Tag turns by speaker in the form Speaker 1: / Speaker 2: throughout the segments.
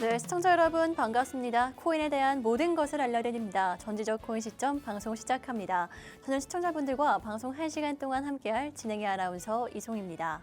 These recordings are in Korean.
Speaker 1: 네, 시청자 여러분 반갑습니다. 코인에 대한 모든 것을 알려드립니다. 전지적 코인 시점 방송 시작합니다. 저는 시청자분들과 방송 1시간 동안 함께할 진행의 아나운서 이송입니다.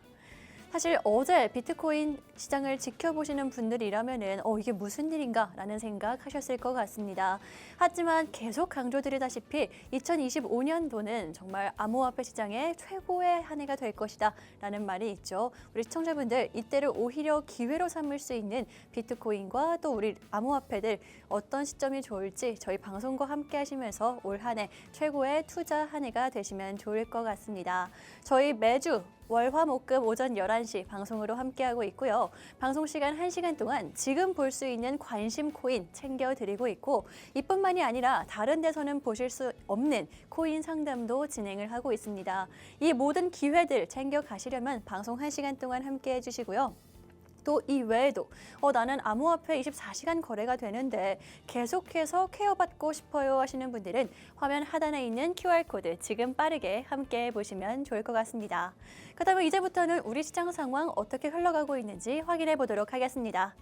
Speaker 1: 사실 어제 비트코인 시장을 지켜보시는 분들이라면은 이게 무슨 일인가 라는 생각하셨을 것 같습니다. 하지만 계속 강조드리다시피 2025년도는 정말 암호화폐 시장의 최고의 한 해가 될 것이다 라는 말이 있죠. 우리 시청자분들 이때를 오히려 기회로 삼을 수 있는 비트코인과 또 우리 암호화폐들 어떤 시점이 좋을지 저희 방송과 함께 하시면서 올 한 해 최고의 투자 한 해가 되시면 좋을 것 같습니다. 저희 매주 월화목금 오전 11시 방송으로 함께하고 있고요. 방송 시간 1시간 동안 지금 볼 수 있는 관심 코인 챙겨드리고 있고 이뿐만이 아니라 다른 데서는 보실 수 없는 코인 상담도 진행을 하고 있습니다. 이 모든 기회들 챙겨가시려면 방송 1시간 동안 함께해 주시고요. 또 이 외에도 나는 암호화폐 24시간 거래가 되는데 계속해서 케어받고 싶어요 하시는 분들은 화면 하단에 있는 QR코드 지금 빠르게 함께 보시면 좋을 것 같습니다. 그렇다면 이제부터는 우리 시장 상황 어떻게 흘러가고 있는지 확인해 보도록 하겠습니다.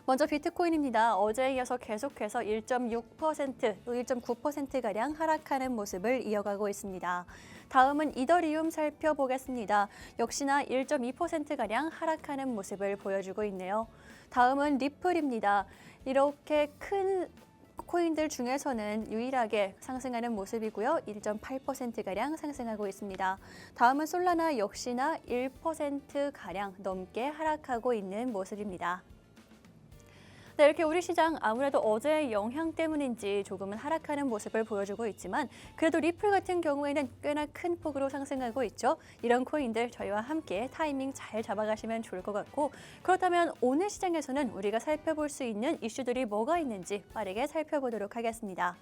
Speaker 1: 먼저 비트코인입니다. 어제에 이어서 계속해서 1.6%, 또 1.9%가량 하락하는 모습을 이어가고 있습니다. 다음은 이더리움 살펴보겠습니다. 역시나 1.2%가량 하락하는 모습을 보여주고 있네요. 다음은 리플입니다. 이렇게 큰 코인들 중에서는 유일하게 상승하는 모습이고요. 1.8%가량 상승하고 있습니다. 다음은 솔라나 역시나 1%가량 넘게 하락하고 있는 모습입니다. 네, 이렇게 우리 시장 아무래도 어제의 영향 때문인지 조금은 하락하는 모습을 보여주고 있지만 그래도 리플 같은 경우에는 꽤나 큰 폭으로 상승하고 있죠. 이런 코인들 저희와 함께 타이밍 잘 잡아가시면 좋을 것 같고 그렇다면 오늘 시장에서는 우리가 살펴볼 수 있는 이슈들이 뭐가 있는지 빠르게 살펴보도록 하겠습니다.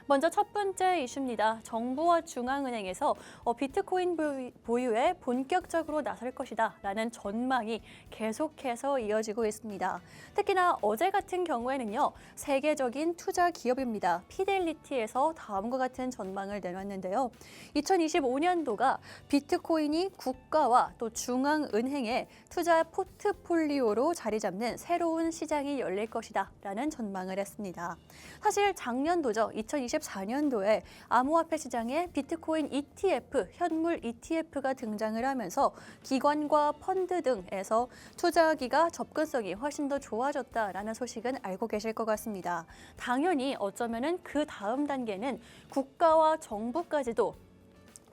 Speaker 1: 먼저 첫 번째 이슈입니다. 정부와 중앙은행에서 비트코인 보유에 본격적으로 나설 것이다 라는 전망이 계속해서 이어지고 있습니다. 특히나 어제 같은 경우에는요. 세계적인 투자 기업입니다. 피델리티에서 다음과 같은 전망을 내놨는데요. 2025년도가 비트코인이 국가와 또 중앙은행의 투자 포트폴리오로 자리 잡는 새로운 시장이 열릴 것이다 라는 전망을 했습니다. 사실 작년도죠. 2024년도에 암호화폐 시장에 비트코인 ETF, 현물 ETF가 등장을 하면서 기관과 펀드 등에서 투자하기가 접근성이 훨씬 더 좋아졌다라는 소식은 알고 계실 것 같습니다. 당연히 어쩌면은 그 다음 단계는 국가와 정부까지도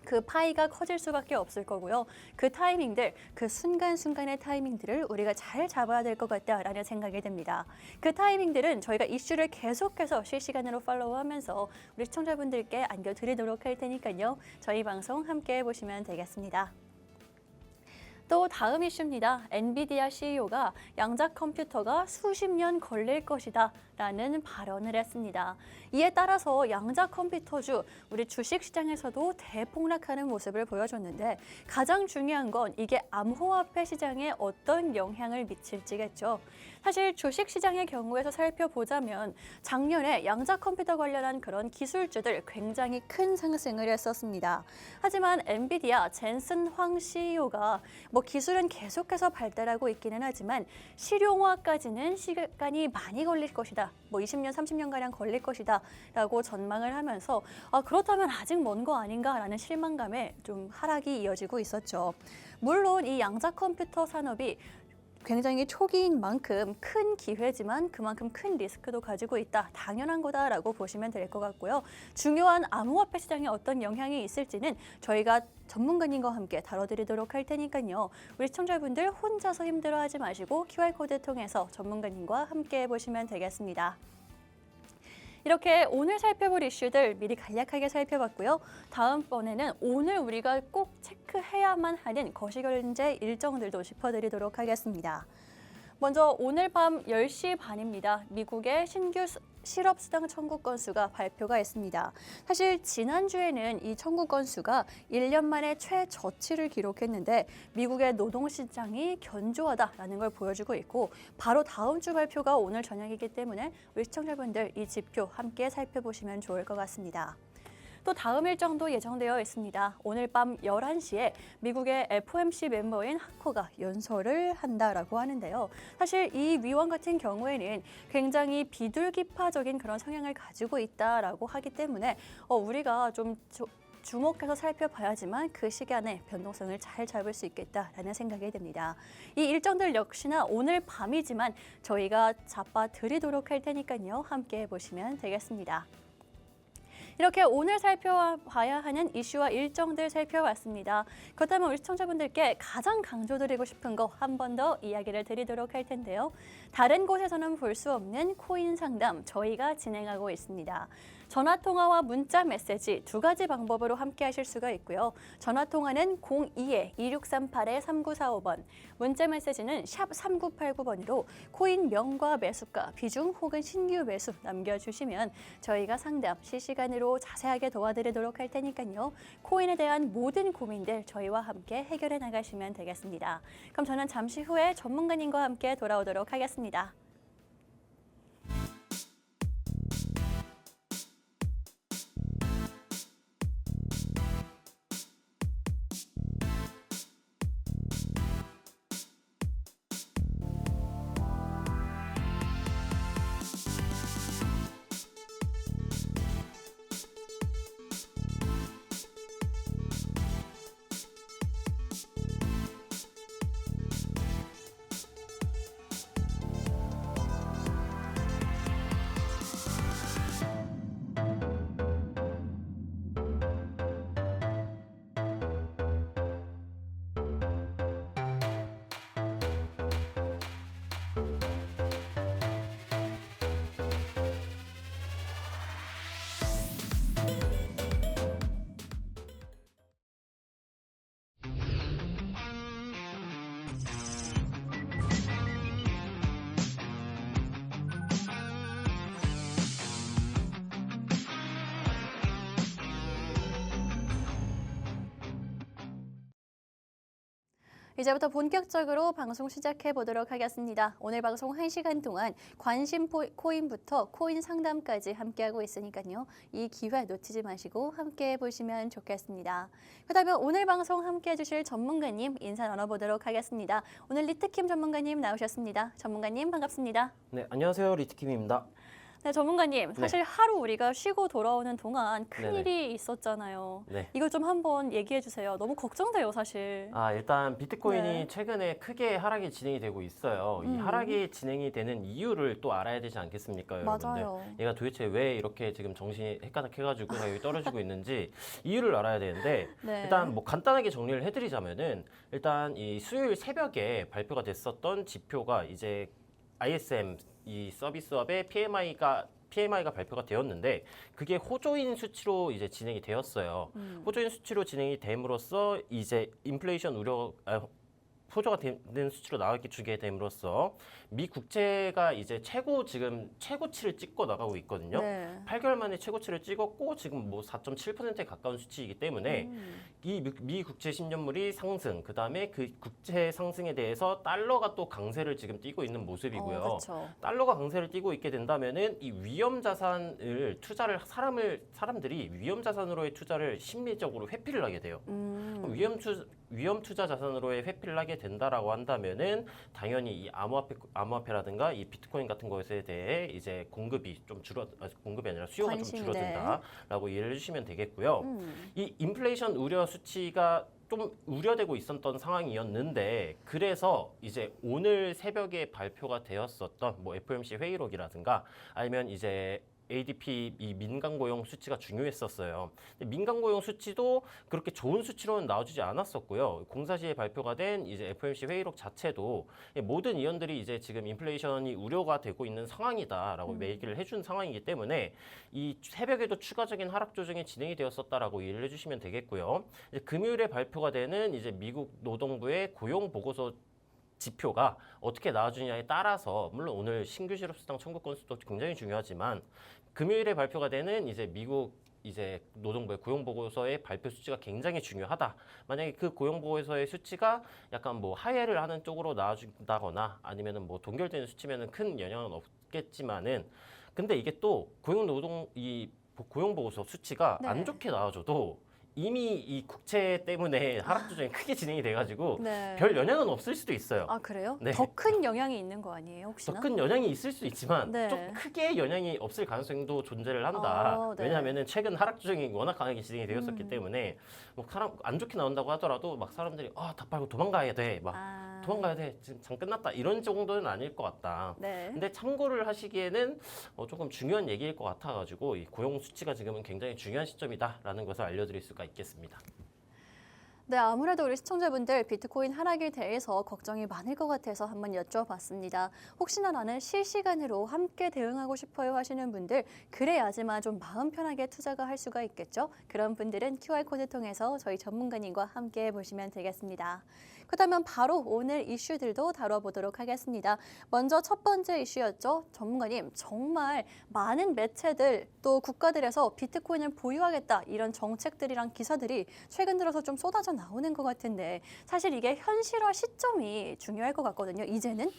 Speaker 1: 그 파이가 커질 수밖에 없을 거고요. 그 타이밍들, 그 순간순간의 타이밍들을 우리가 잘 잡아야 될 것 같다라는 생각이 듭니다. 그 타이밍들은 저희가 이슈를 계속해서 실시간으로 팔로우하면서 우리 시청자분들께 안겨드리도록 할 테니까요. 저희 방송 함께 보시면 되겠습니다. 또 다음 이슈입니다. 엔비디아 CEO가 양자 컴퓨터가 수십 년 걸릴 것이다 라는 발언을 했습니다. 이에 따라서 양자 컴퓨터주, 우리 주식시장에서도 대폭락하는 모습을 보여줬는데 가장 중요한 건 이게 암호화폐 시장에 어떤 영향을 미칠지겠죠. 사실 주식시장의 경우에서 살펴보자면 작년에 양자 컴퓨터 관련한 그런 기술주들 굉장히 큰 상승을 했었습니다. 하지만 엔비디아 젠슨 황 CEO가 기술은 계속해서 발달하고 있기는 하지만 실용화까지는 시간이 많이 걸릴 것이다. 20년, 30년가량 걸릴 것이다 라고 전망을 하면서 그렇다면 아직 먼 거 아닌가라는 실망감에 좀 하락이 이어지고 있었죠. 물론 이 양자 컴퓨터 산업이 굉장히 초기인 만큼 큰 기회지만 그만큼 큰 리스크도 가지고 있다. 당연한 거다라고 보시면 될 것 같고요. 중요한 암호화폐 시장에 어떤 영향이 있을지는 저희가 전문가님과 함께 다뤄드리도록 할 테니까요. 우리 시청자분들 혼자서 힘들어하지 마시고 QR코드 통해서 전문가님과 함께 보시면 되겠습니다. 이렇게 오늘 살펴볼 이슈들 미리 간략하게 살펴봤고요. 다음번에는 오늘 우리가 꼭 체크해야만 하는 거시경제 일정들도 짚어드리도록 하겠습니다. 먼저 오늘 밤 10시 반입니다. 미국의 신규 실업수당 청구 건수가 발표가 있습니다. 사실 지난주에는 이 청구 건수가 1년 만에 최저치를 기록했는데 미국의 노동시장이 견조하다라는 걸 보여주고 있고 바로 다음 주 발표가 오늘 저녁이기 때문에 우리 시청자분들 이 지표 함께 살펴보시면 좋을 것 같습니다. 또 다음 일정도 예정되어 있습니다. 오늘 밤 11시에 미국의 FOMC 멤버인 하코가 연설을 한다라고 하는데요. 사실 이 위원 같은 경우에는 굉장히 비둘기파적인 그런 성향을 가지고 있다라고 하기 때문에 우리가 좀 주목해서 살펴봐야지만 그 시간에 변동성을 잘 잡을 수 있겠다라는 생각이 듭니다. 이 일정들 역시나 오늘 밤이지만 저희가 잡아드리도록 할 테니까요. 함께 보시면 되겠습니다. 이렇게 오늘 살펴봐야 하는 이슈와 일정들 살펴봤습니다. 그렇다면 우리 시청자분들께 가장 강조드리고 싶은 거 한 번 더 이야기를 드리도록 할 텐데요. 다른 곳에서는 볼 수 없는 코인 상담 저희가 진행하고 있습니다. 전화통화와 문자 메시지 두 가지 방법으로 함께 하실 수가 있고요. 전화통화는 02-2638-3945번, 문자 메시지는 샵 3989번으로 코인 명과 매수가, 비중 혹은 신규 매수 남겨주시면 저희가 상담 실시간으로 자세하게 도와드리도록 할 테니까요. 코인에 대한 모든 고민들 저희와 함께 해결해 나가시면 되겠습니다. 그럼 저는 잠시 후에 전문가님과 함께 돌아오도록 하겠습니다. 이제부터 본격적으로 방송 시작해 보도록 하겠습니다. 오늘 방송 1시간 동안 관심 코인부터 코인 상담까지 함께하고 있으니까요. 이 기회 놓치지 마시고 함께해 보시면 좋겠습니다. 그렇다면 오늘 방송 함께해 주실 전문가님 인사 나눠보도록 하겠습니다. 오늘 리트킴 전문가님 나오셨습니다. 전문가님 반갑습니다.
Speaker 2: 네, 안녕하세요. 리트킴입니다.
Speaker 1: 네, 전문가님. 사실 하루 우리가 쉬고 돌아오는 동안 큰일이
Speaker 2: 네네.
Speaker 1: 있었잖아요.
Speaker 2: 네.
Speaker 1: 이거 좀 한번 얘기해 주세요. 너무 걱정돼요, 사실.
Speaker 2: 일단 비트코인이
Speaker 1: 네.
Speaker 2: 최근에 크게 하락이 진행이 되고 있어요. 이 하락이 진행이 되는 이유를 또 알아야 되지 않겠습니까, 여러분들?
Speaker 1: 맞아요.
Speaker 2: 얘가 도대체 왜 이렇게 지금 정신이 헷가닥해가지고 가격이 떨어지고 있는지 이유를 알아야 되는데
Speaker 1: 네.
Speaker 2: 일단 뭐 간단하게 정리를 해드리자면은 일단 이 수요일 새벽에 발표가 됐었던 지표가 이제 ISM 이 서비스업의 PMI가 발표가 되었는데 그게 호조인 수치로 이제 진행이 되었어요. 호조인 수치로 진행이 됨으로써 이제 인플레이션 호조가 되는 수치로 주게 됨으로써 미 국채가 이제 지금 최고치를 찍고 나가고 있거든요.
Speaker 1: 네.
Speaker 2: 8개월 만에 최고치를 찍었고 지금 뭐 4.7%에 가까운 수치이기 때문에 이 미 국채 10년물이 상승, 그다음에 그 국채 상승에 대해서 달러가 또 강세를 지금 띠고 있는 모습이고요.
Speaker 1: 그렇죠.
Speaker 2: 달러가 강세를 띠고 있게 된다면은 이 위험 자산을 사람들이 위험 자산으로의 투자를 심리적으로 회피를 하게 돼요. 위험 투자 자산으로의 회피를 하게 된다라고 한다면은 당연히 이 암호화폐라든가 이 비트코인 같은 것에 대해 이제 공급이 아니라 수요가 좀
Speaker 1: 관심이,
Speaker 2: 줄어든다라고 이해를 해주시면 되겠고요. 이 인플레이션 우려 수치가 좀 우려되고 있었던 상황이었는데 그래서 이제 오늘 새벽에 발표가 되었었던 뭐 FOMC 회의록이라든가 아니면 이제 ADP 이 민간 고용 수치가 중요했었어요. 근데 민간 고용 수치도 그렇게 좋은 수치로는 나와주지 않았었고요. 공사시에 발표가 된 이제 FOMC 회의록 자체도 모든 위원들이 이제 지금 인플레이션이 우려가 되고 있는 상황이다라고 얘기를 해준 상황이기 때문에 이 새벽에도 추가적인 하락 조정이 진행이 되었었다라고 이해를 해주시면 되겠고요. 이제 금요일에 발표가 되는 이제 미국 노동부의 고용 보고서 지표가 어떻게 나와주냐에 따라서 물론 오늘 신규 실업수당 청구 건수도 굉장히 중요하지만 금요일에 발표가 되는 이제 미국 이제 노동부의 고용보고서의 발표 수치가 굉장히 중요하다. 만약에 그 고용보고서의 수치가 약간 뭐 하회를 하는 쪽으로 나와준다거나 아니면은 뭐 동결되는 수치면은 큰 영향은 없겠지만은 근데 이게 또 이 고용 보고서 수치가
Speaker 1: 네.
Speaker 2: 안 좋게 나와줘도 이미 이 국채 때문에 하락 조정이 크게 진행이 돼가지고
Speaker 1: 네.
Speaker 2: 별 영향은 없을 수도 있어요.
Speaker 1: 아 그래요?
Speaker 2: 네.
Speaker 1: 더 큰 영향이 있는 거 아니에요 혹시나?
Speaker 2: 더 큰 영향이 있을 수 있지만
Speaker 1: 네.
Speaker 2: 좀 크게 영향이 없을 가능성도 존재를 한다.
Speaker 1: 아, 네.
Speaker 2: 왜냐하면은 최근 하락 조정이 워낙 강하게 진행이 되었었기 때문에 뭐 사람 안 좋게 나온다고 하더라도 막 사람들이 다 팔고 도망가야 돼, 막 도망가야 돼, 지금 장 끝났다 이런 정도는 아닐 것 같다.
Speaker 1: 네.
Speaker 2: 근데 참고를 하시기에는 조금 중요한 얘기일 것 같아가지고 이 고용 수치가 지금은 굉장히 중요한 시점이다라는 것을 알려드릴 수가 있겠습니다.
Speaker 1: 네, 아무래도 우리 시청자분들 비트코인 하락에 대해서 걱정이 많을 것 같아서 한번 여쭤봤습니다. 혹시나 나는 실시간으로 함께 대응하고 싶어요 하시는 분들 그래야지만 좀 마음 편하게 투자가 할 수가 있겠죠. 그런 분들은 QR코드 통해서 저희 전문가님과 함께 해보시면 되겠습니다. 그렇다면 바로 오늘 이슈들도 다뤄보도록 하겠습니다. 먼저 첫 번째 이슈였죠. 전문가님, 정말 많은 매체들 또 국가들에서 비트코인을 보유하겠다 이런 정책들이랑 기사들이 최근 들어서 좀 쏟아져 나오는 것 같은데 사실 이게 현실화 시점이 중요할 것 같거든요. 이제는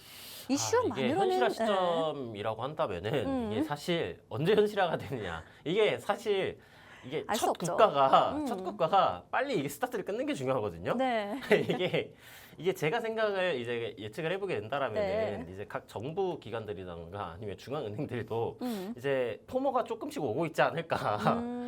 Speaker 2: 이게
Speaker 1: 이슈만으로는
Speaker 2: 현실화 시점이라고 한다면은 이게 사실 언제 현실화가 되느냐 이게 사실 이게
Speaker 1: 알수 없죠.
Speaker 2: 첫 국가가 빨리 이게 스타트를 끊는 게 중요하거든요.
Speaker 1: 네.
Speaker 2: 이게 제가 생각을 이제 예측을 해보게 된다라면은
Speaker 1: 네.
Speaker 2: 이제 각 정부 기관들이든가 아니면 중앙은행들도
Speaker 1: 음.
Speaker 2: 이제 포모가 조금씩 오고 있지 않을까.
Speaker 1: 음.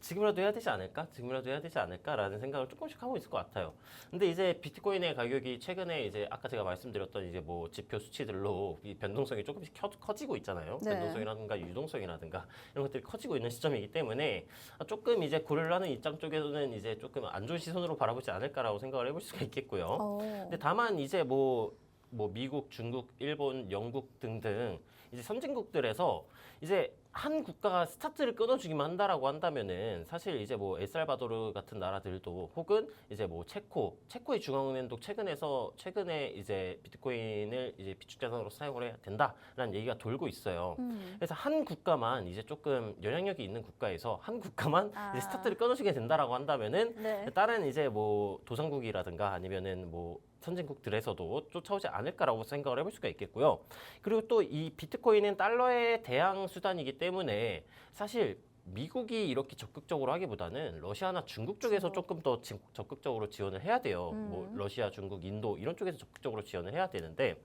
Speaker 2: 지금이라도 해야 되지 않을까? 지금이라도 해야 되지 않을까라는 생각을 조금씩 하고 있을 것 같아요. 근데 이제 비트코인의 가격이 최근에 이제 아까 제가 말씀드렸던 이제 뭐 지표 수치들로 이 변동성이 조금씩 커지고 있잖아요.
Speaker 1: 네.
Speaker 2: 변동성이라든가 유동성이라든가 이런 것들이 커지고 있는 시점이기 때문에 조금 이제 고려를 하는 입장 쪽에서는 이제 조금 안 좋은 시선으로 바라보지 않을까라고 생각을 해볼 수가 있겠고요. 근데 다만 이제 뭐 미국, 중국, 일본, 영국 등등 이제 선진국들에서 이제 한 국가가 스타트를 끊어주기만 한다라고 한다면은 사실 이제 뭐 엘살바도르 같은 나라들도 혹은 이제 뭐 체코의 중앙은행도 최근에 이제 비트코인을 이제 비축자산으로 사용을 해야 된다라는 얘기가 돌고 있어요. 그래서 한 국가만 이제 조금 영향력이 있는 국가에서 한 국가만 이제 스타트를 끊어주게 된다라고 한다면은
Speaker 1: 네.
Speaker 2: 다른 이제 뭐 도상국이라든가 아니면은 뭐 선진국들에서도 쫓아오지 않을까라고 생각을 해볼 수가 있겠고요. 그리고 또 이 비트코인은 달러의 대항 수단이기 때문에 사실 미국이 이렇게 적극적으로 하기보다는 러시아나 중국 쪽에서 조금 더 적극적으로 지원을 해야 돼요. 뭐 러시아, 중국, 인도 이런 쪽에서 적극적으로 지원을 해야 되는데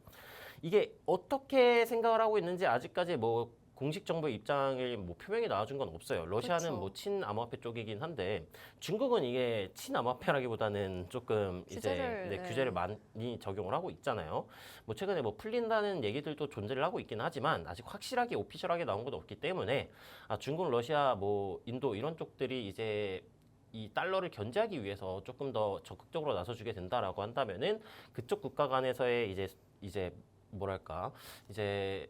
Speaker 2: 이게 어떻게 생각을 하고 있는지 아직까지 뭐 공식 정부 입장을 뭐 표명이 나와준 건 없어요. 러시아는
Speaker 1: 그렇죠.
Speaker 2: 뭐 친암호화폐 쪽이긴 한데 중국은 이게 친암호화폐라기보다는 조금 규제를 많이 적용을 하고 있잖아요. 뭐 최근에 뭐 풀린다는 얘기들도 존재를 하고 있긴 하지만 아직 확실하게 오피셜하게 나온 건 없기 때문에 중국, 러시아, 뭐 인도 이런 쪽들이 이제 이 달러를 견제하기 위해서 조금 더 적극적으로 나서주게 된다라고 한다면은 그쪽 국가 간에서의 이제 뭐랄까 이제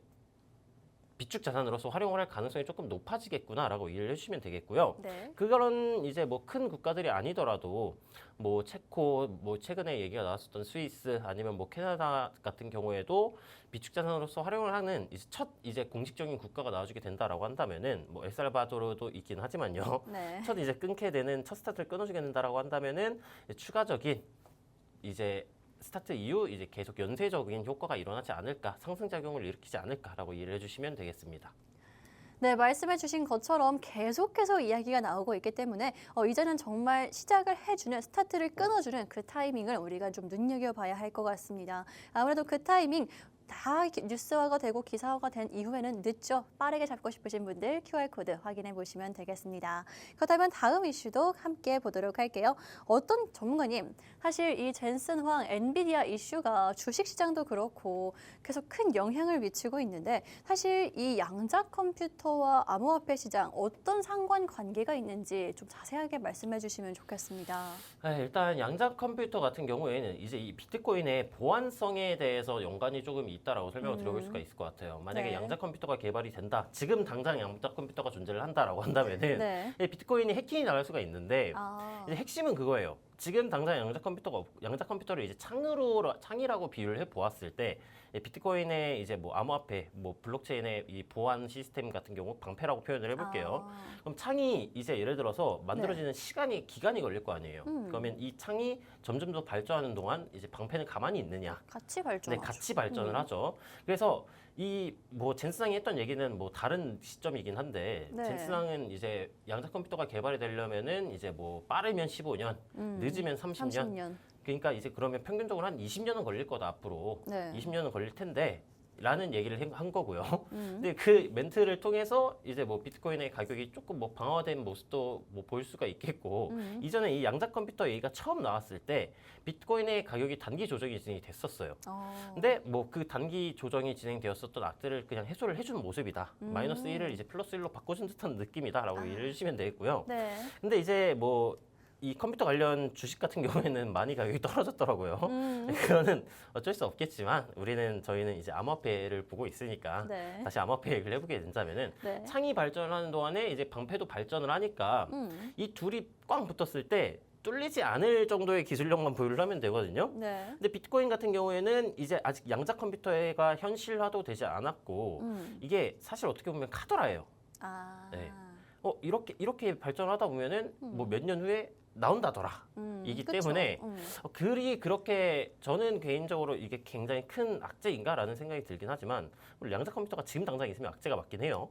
Speaker 2: 비축 자산으로서 활용을 할 가능성이 조금 높아지겠구나라고 이해를 해주시면 되겠고요.
Speaker 1: 네.
Speaker 2: 그거는 이제 뭐 큰 국가들이 아니더라도 뭐 체코, 뭐 최근에 얘기가 나왔었던 스위스 아니면 뭐 캐나다 같은 경우에도 비축 자산으로서 활용을 하는 이제 공식적인 국가가 나와주게 된다라고 한다면은 뭐 엘살바도르도 있긴 하지만요.
Speaker 1: 네.
Speaker 2: 첫 이제 끊게 되는 첫 스타트를 끊어주게 된다라고 한다면은 추가적인 이제 스타트 이후 이제 계속 연쇄적인 효과가 일어나지 않을까, 상승작용을 일으키지 않을까라고 이해를 해주시면 되겠습니다.
Speaker 1: 네, 말씀해 주신 것처럼 계속해서 이야기가 나오고 있기 때문에 이제는 정말 시작을 해주는, 스타트를 끊어주는 그 타이밍을 우리가 좀 눈여겨봐야 할 것 같습니다. 아무래도 그 타이밍 다 뉴스화가 되고 기사화가 된 이후에는 늦죠. 빠르게 잡고 싶으신 분들 QR코드 확인해 보시면 되겠습니다. 그렇다면 다음 이슈도 함께 보도록 할게요. 어떤 전문가님, 사실 이 젠슨 황 엔비디아 이슈가 주식시장도 그렇고 계속 큰 영향을 미치고 있는데 사실 이 양자 컴퓨터와 암호화폐 시장 어떤 상관관계가 있는지 좀 자세하게 말씀해 주시면 좋겠습니다.
Speaker 2: 일단 양자 컴퓨터 같은 경우에는 이제 이 비트코인의 보안성에 대해서 연관이 조금 있다라고 설명을 드려볼 수가 있을 것 같아요. 만약에
Speaker 1: 네.
Speaker 2: 양자 컴퓨터가 개발이 된다, 지금 당장 양자 컴퓨터가 존재를 한다라고 한다면은
Speaker 1: 네.
Speaker 2: 비트코인이 해킹이 나갈 수가 있는데 이제 핵심은 그거예요. 지금 당장 양자 컴퓨터를 이제 창이라고 비유를 해 보았을 때 비트코인의 이제 뭐 암호화폐, 뭐 블록체인의 이 보안 시스템 같은 경우 방패라고 표현을 해볼게요. 그럼 창이 이제 예를 들어서 만들어지는 기간이 걸릴 거 아니에요. 그러면 이 창이 점점 더 발전하는 동안 이제 방패는 가만히 있느냐?
Speaker 1: 같이 발전.
Speaker 2: 네, 같이 발전을 하죠. 그래서 이 뭐 젠스상이 했던 얘기는 뭐 다른 시점이긴 한데
Speaker 1: 네.
Speaker 2: 젠스상은 이제 양자 컴퓨터가 개발이 되려면은 이제 뭐 빠르면 15년, 늦으면 30년. 그러니까 이제 그러면 평균적으로 한 20년은 걸릴 거다 앞으로.
Speaker 1: 네.
Speaker 2: 20년은 걸릴 텐데. 라는 얘기를 한 거고요. 근데 그 멘트를 통해서 이제 뭐 비트코인의 가격이 조금 뭐 방어된 모습도 뭐 볼 수가 있겠고, 이전에 이 양자 컴퓨터 얘기가 처음 나왔을 때 비트코인의 가격이 단기 조정이 진행이 됐었어요. 근데 뭐 그 단기 조정이 진행되었었던 악재를 그냥 해소를 해준 모습이다. 마이너스 1을 이제 플러스 1로 바꿔준 듯한 느낌이다라고 이해를 해주시면 되겠고요.
Speaker 1: 네.
Speaker 2: 근데 이제 뭐 이 컴퓨터 관련 주식 같은 경우에는 많이 가격이 떨어졌더라고요. 그거는 어쩔 수 없겠지만 저희는 이제 암호화폐를 보고 있으니까
Speaker 1: 네.
Speaker 2: 다시 암호화폐 얘기를 해보게 된다면은
Speaker 1: 네.
Speaker 2: 창이 발전하는 동안에 이제 방패도 발전을 하니까 이 둘이 꽝 붙었을 때 뚫리지 않을 정도의 기술력만 보유를 하면 되거든요.
Speaker 1: 네.
Speaker 2: 근데 비트코인 같은 경우에는 이제 아직 양자 컴퓨터가 현실화도 되지 않았고 이게 사실 어떻게 보면 카더라예요. 네. 이렇게 발전하다 보면은 뭐 몇 년 후에 나온다더라. 이기
Speaker 1: 그쵸.
Speaker 2: 때문에 그렇게 저는 개인적으로 이게 굉장히 큰 악재인가라는 생각이 들긴 하지만 물론 양자 컴퓨터가 지금 당장 있으면 악재가 맞긴 해요.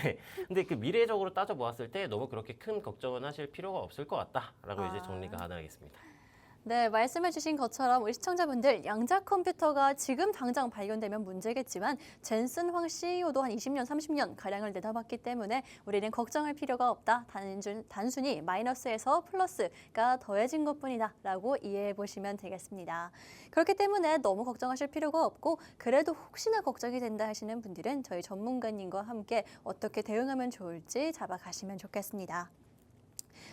Speaker 2: 네. 근데 그 미래적으로 따져 보았을 때 너무 그렇게 큰 걱정은 하실 필요가 없을 것 같다라고 이제 정리가 가능하겠습니다.
Speaker 1: 네, 말씀해주신 것처럼 우리 시청자분들 양자 컴퓨터가 지금 당장 발견되면 문제겠지만 젠슨 황 CEO도 한 20년, 30년 가량을 내다봤기 때문에 우리는 걱정할 필요가 없다. 단순히 마이너스에서 플러스가 더해진 것뿐이다 라고 이해해 보시면 되겠습니다. 그렇기 때문에 너무 걱정하실 필요가 없고 그래도 혹시나 걱정이 된다 하시는 분들은 저희 전문가님과 함께 어떻게 대응하면 좋을지 잡아가시면 좋겠습니다.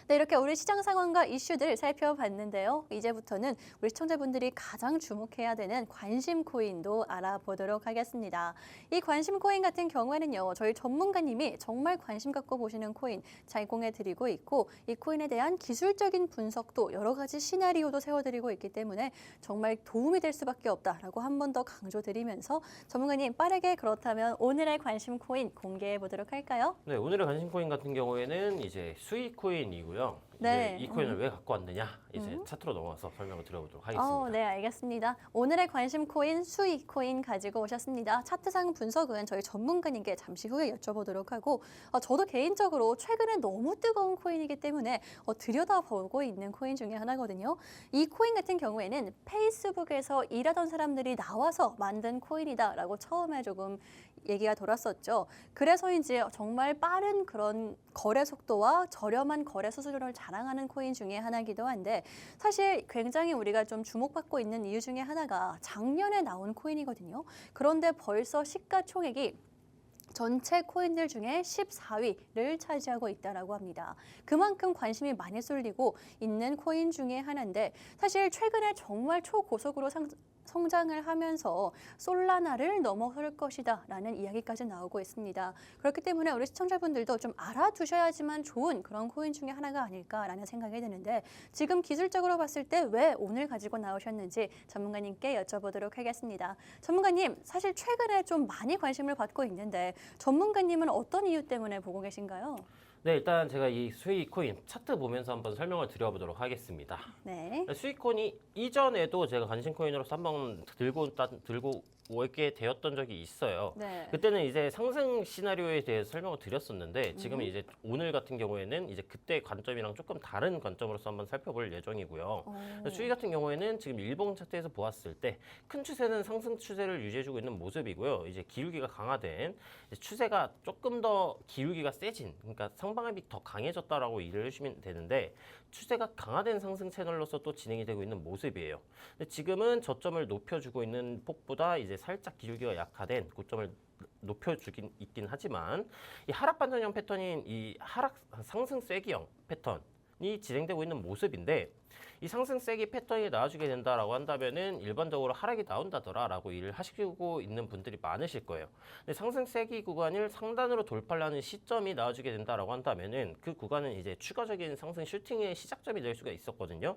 Speaker 1: 네, 이렇게 우리 시장 상황과 이슈들 살펴봤는데요. 이제부터는 우리 시청자분들이 가장 주목해야 되는 관심 코인도 알아보도록 하겠습니다. 이 관심 코인 같은 경우에는요, 저희 전문가님이 정말 관심 갖고 보시는 코인 제공해 드리고 있고, 이 코인에 대한 기술적인 분석도 여러 가지 시나리오도 세워드리고 있기 때문에 정말 도움이 될 수밖에 없다라고 한 번 더 강조드리면서 전문가님 빠르게 그렇다면 오늘의 관심 코인 공개해 보도록 할까요?
Speaker 2: 네, 오늘의 관심 코인 같은 경우에는 이제 수익 코인이고요.
Speaker 1: 네.
Speaker 2: 이제 이 코인을 왜 갖고 왔느냐 이제 차트로 넘어가서 설명을 드려보도록 하겠습니다.
Speaker 1: 네, 알겠습니다. 오늘의 관심 코인 수익 코인 가지고 오셨습니다. 차트상 분석은 저희 전문가님께 잠시 후에 여쭤보도록 하고 저도 개인적으로 최근에 너무 뜨거운 코인이기 때문에 들여다보고 있는 코인 중에 하나거든요. 이 코인 같은 경우에는 페이스북에서 일하던 사람들이 나와서 만든 코인이다라고 처음에 조금 얘기가 돌았었죠. 그래서인지 정말 빠른 그런 거래 속도와 저렴한 거래 수수료를 자랑하는 코인 중에 하나이기도 한데 사실 굉장히 우리가 좀 주목받고 있는 이유 중에 하나가 작년에 나온 코인이거든요. 그런데 벌써 시가총액이 전체 코인들 중에 14위를 차지하고 있다라고 합니다. 그만큼 관심이 많이 쏠리고 있는 코인 중에 하나인데 사실 최근에 정말 초고속으로 성장을 하면서 솔라나를 넘어설 것이다 라는 이야기까지 나오고 있습니다. 그렇기 때문에 우리 시청자분들도 좀 알아두셔야지만 좋은 그런 코인 중에 하나가 아닐까라는 생각이 드는데 지금 기술적으로 봤을 때 왜 오늘 가지고 나오셨는지 전문가님께 여쭤보도록 하겠습니다. 전문가님, 사실 최근에 좀 많이 관심을 받고 있는데 전문가님은 어떤 이유 때문에 보고 계신가요?
Speaker 2: 네, 일단 제가 이 수익 코인 차트 보면서 한번 설명을 드려보도록 하겠습니다.
Speaker 1: 네.
Speaker 2: 수익 코인이 이전에도 제가 관심 코인으로서 한번 들고 오게 되었던 적이 있어요.
Speaker 1: 네.
Speaker 2: 그때는 이제 상승 시나리오에 대해서 설명을 드렸었는데 지금은 이제 오늘 같은 경우에는 이제 그때 관점이랑 조금 다른 관점으로서 한번 살펴볼 예정이고요. 수익 같은 경우에는 지금 일봉 차트에서 보았을 때 큰 추세는 상승 추세를 유지해주고 있는 모습이고요. 이제 기울기가 강화된 추세가 조금 더 기울기가 세진, 그러니까 상방압이 더 강해졌다라고 이해를 해주시면 되는데 추세가 강화된 상승 채널로서 또 진행이 되고 있는 모습이에요. 근데 지금은 저점을 높여주고 있는 폭보다 이제 살짝 기울기가 약화된 고점을 높여주긴 있긴 하지만 이 하락 반전형 패턴인 이 하락 상승 쐐기형 패턴 진행되고 있는 모습인데 이 상승 세기 패턴이 나와주게 된다라고 한다면은 일반적으로 하락이 나온다더라라고 일을 하시고 있는 분들이 많으실 거예요. 근데 상승 세기 구간을 상단으로 돌파하는 시점이 나와주게 된다라고 한다면은 그 구간은 이제 추가적인 상승 슈팅의 시작점이 될 수가 있거든요.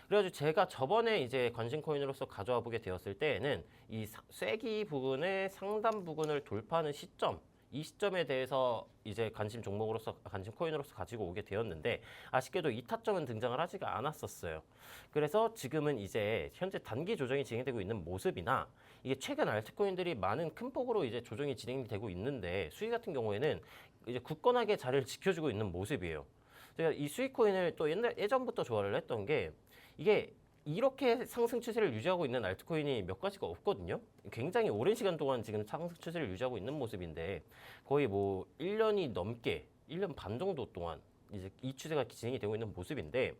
Speaker 2: 그래가지고 제가 저번에 이제 관심 코인으로서 가져와 보게 되었을 때에는 이 쐐기 부분의 상단 부분을 돌파하는 시점, 이 시점에 대해서 이제 관심 종목으로서 관심 코인으로서 가지고 오게 되었는데 아쉽게도 이 타점은 등장을 하지가 않았었어요. 그래서 지금은 이제 현재 단기 조정이 진행되고 있는 모습이나 이게 최근 알트코인들이 많은 큰 폭으로 이제 조정이 진행되고 있는데 수익 같은 경우에는 이제 굳건하게 자리를 지켜주고 있는 모습이에요. 제가 이 수익 코인을 또 예전부터 좋아를 했던 게 이게 이렇게 상승 추세를 유지하고 있는 알트코인이 몇 가지가 없거든요. 굉장히 오랜 시간 동안 지금 상승 추세를 유지하고 있는 모습인데 거의 뭐 1년이 넘게 1년 반 정도 동안 이제 이 추세가 진행이 되고 있는 모습인데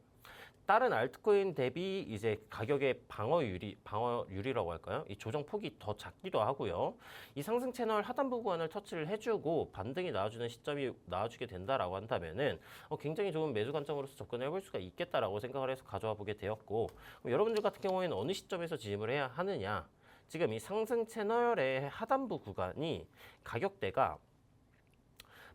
Speaker 2: 다른 알트코인 대비 이제 가격의 방어율이라고 할까요? 이 조정 폭이 더 작기도 하고요. 이 상승 채널 하단부 구간을 터치를 해주고 반등이 나와주는 시점이 나와주게 된다라고 한다면은 굉장히 좋은 매수 관점으로서 접근을 해볼 수가 있겠다라고 생각을 해서 가져와 보게 되었고 여러분들 같은 경우에는 어느 시점에서 진입을 해야 하느냐? 지금 이 상승 채널의 하단부 구간이 가격대가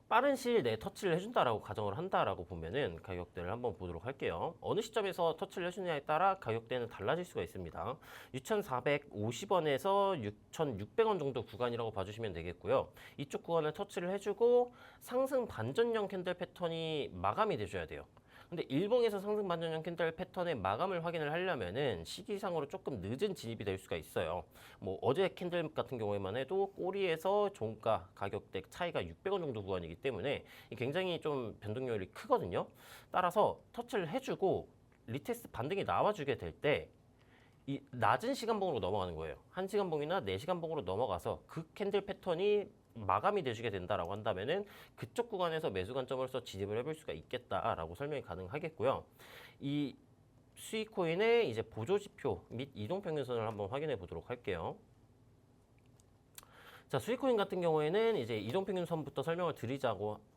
Speaker 2: 빠른 시일 내에 터치를 해준다라고 가정을 한다라고 보면은 가격대를 한번 보도록 할게요. 어느 시점에서 터치를 해주느냐에 따라 가격대는 달라질 수가 있습니다. 6,450원에서 6,600원 정도 구간이라고 봐주시면 되겠고요. 이쪽 구간을 터치를 해주고 상승 반전형 캔들 패턴이 마감이 돼줘야 돼요. 근데 일봉에서 상승 반전형 캔들 패턴의 마감을 확인을 하려면은 시기상으로 조금 늦은 진입이 될 수가 있어요. 뭐 어제 캔들 같은 경우에만 해도 꼬리에서 종가 가격대 차이가 600원 정도 구간이기 때문에 굉장히 좀 변동률이 크거든요. 따라서 터치를 해주고 리테스트 반등이 나와주게 될 때 이 낮은 시간봉으로 넘어가는 거예요. 1시간봉이나 4시간봉으로 넘어가서 그 캔들 패턴이 마감이 되시게 된다라고 한다면은 그쪽 구간에서 매수 관점으로서 진입을 해볼 수가 있겠다라고 설명이 가능하겠고요. 이 수익 코인의 이제 보조 지표 및 이동 평균선을 한번 확인해 보도록 할게요. 자, 수익 코인 같은 경우에는 이제 이동 평균선부터 설명을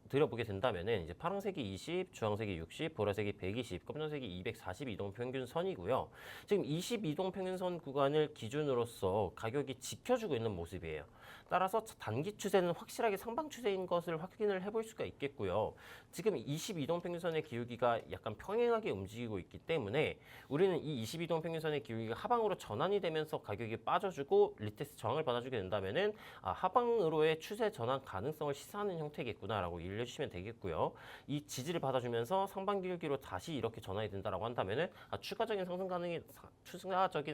Speaker 2: 드려보게 된다면은 이제 파란색이 20, 주황색이 60, 보라색이 120, 검정색이 240 이동 평균선이고요. 지금 20 이동 평균선 구간을 기준으로서 가격이 지켜주고 있는 모습이에요. 따라서 단기 추세는 확실하게 상방 추세인 것을 확인을 해볼 수가 있겠고요. 지금 20 이동 평균선의 기울기가 약간 평행하게 움직이고 있기 때문에 우리는 이 20 이동 평균선의 기울기가 하방으로 전환이 되면서 가격이 빠져주고 리테스트 저항을 받아주게 된다면은 하방으로의 추세 전환 가능성을 시사하는 형태겠구나라고 이해를 해주시면 되겠고요. 이 지지를 받아주면서 상방 기울기로 다시 이렇게 전환이 된다라고 한다면은 추가적인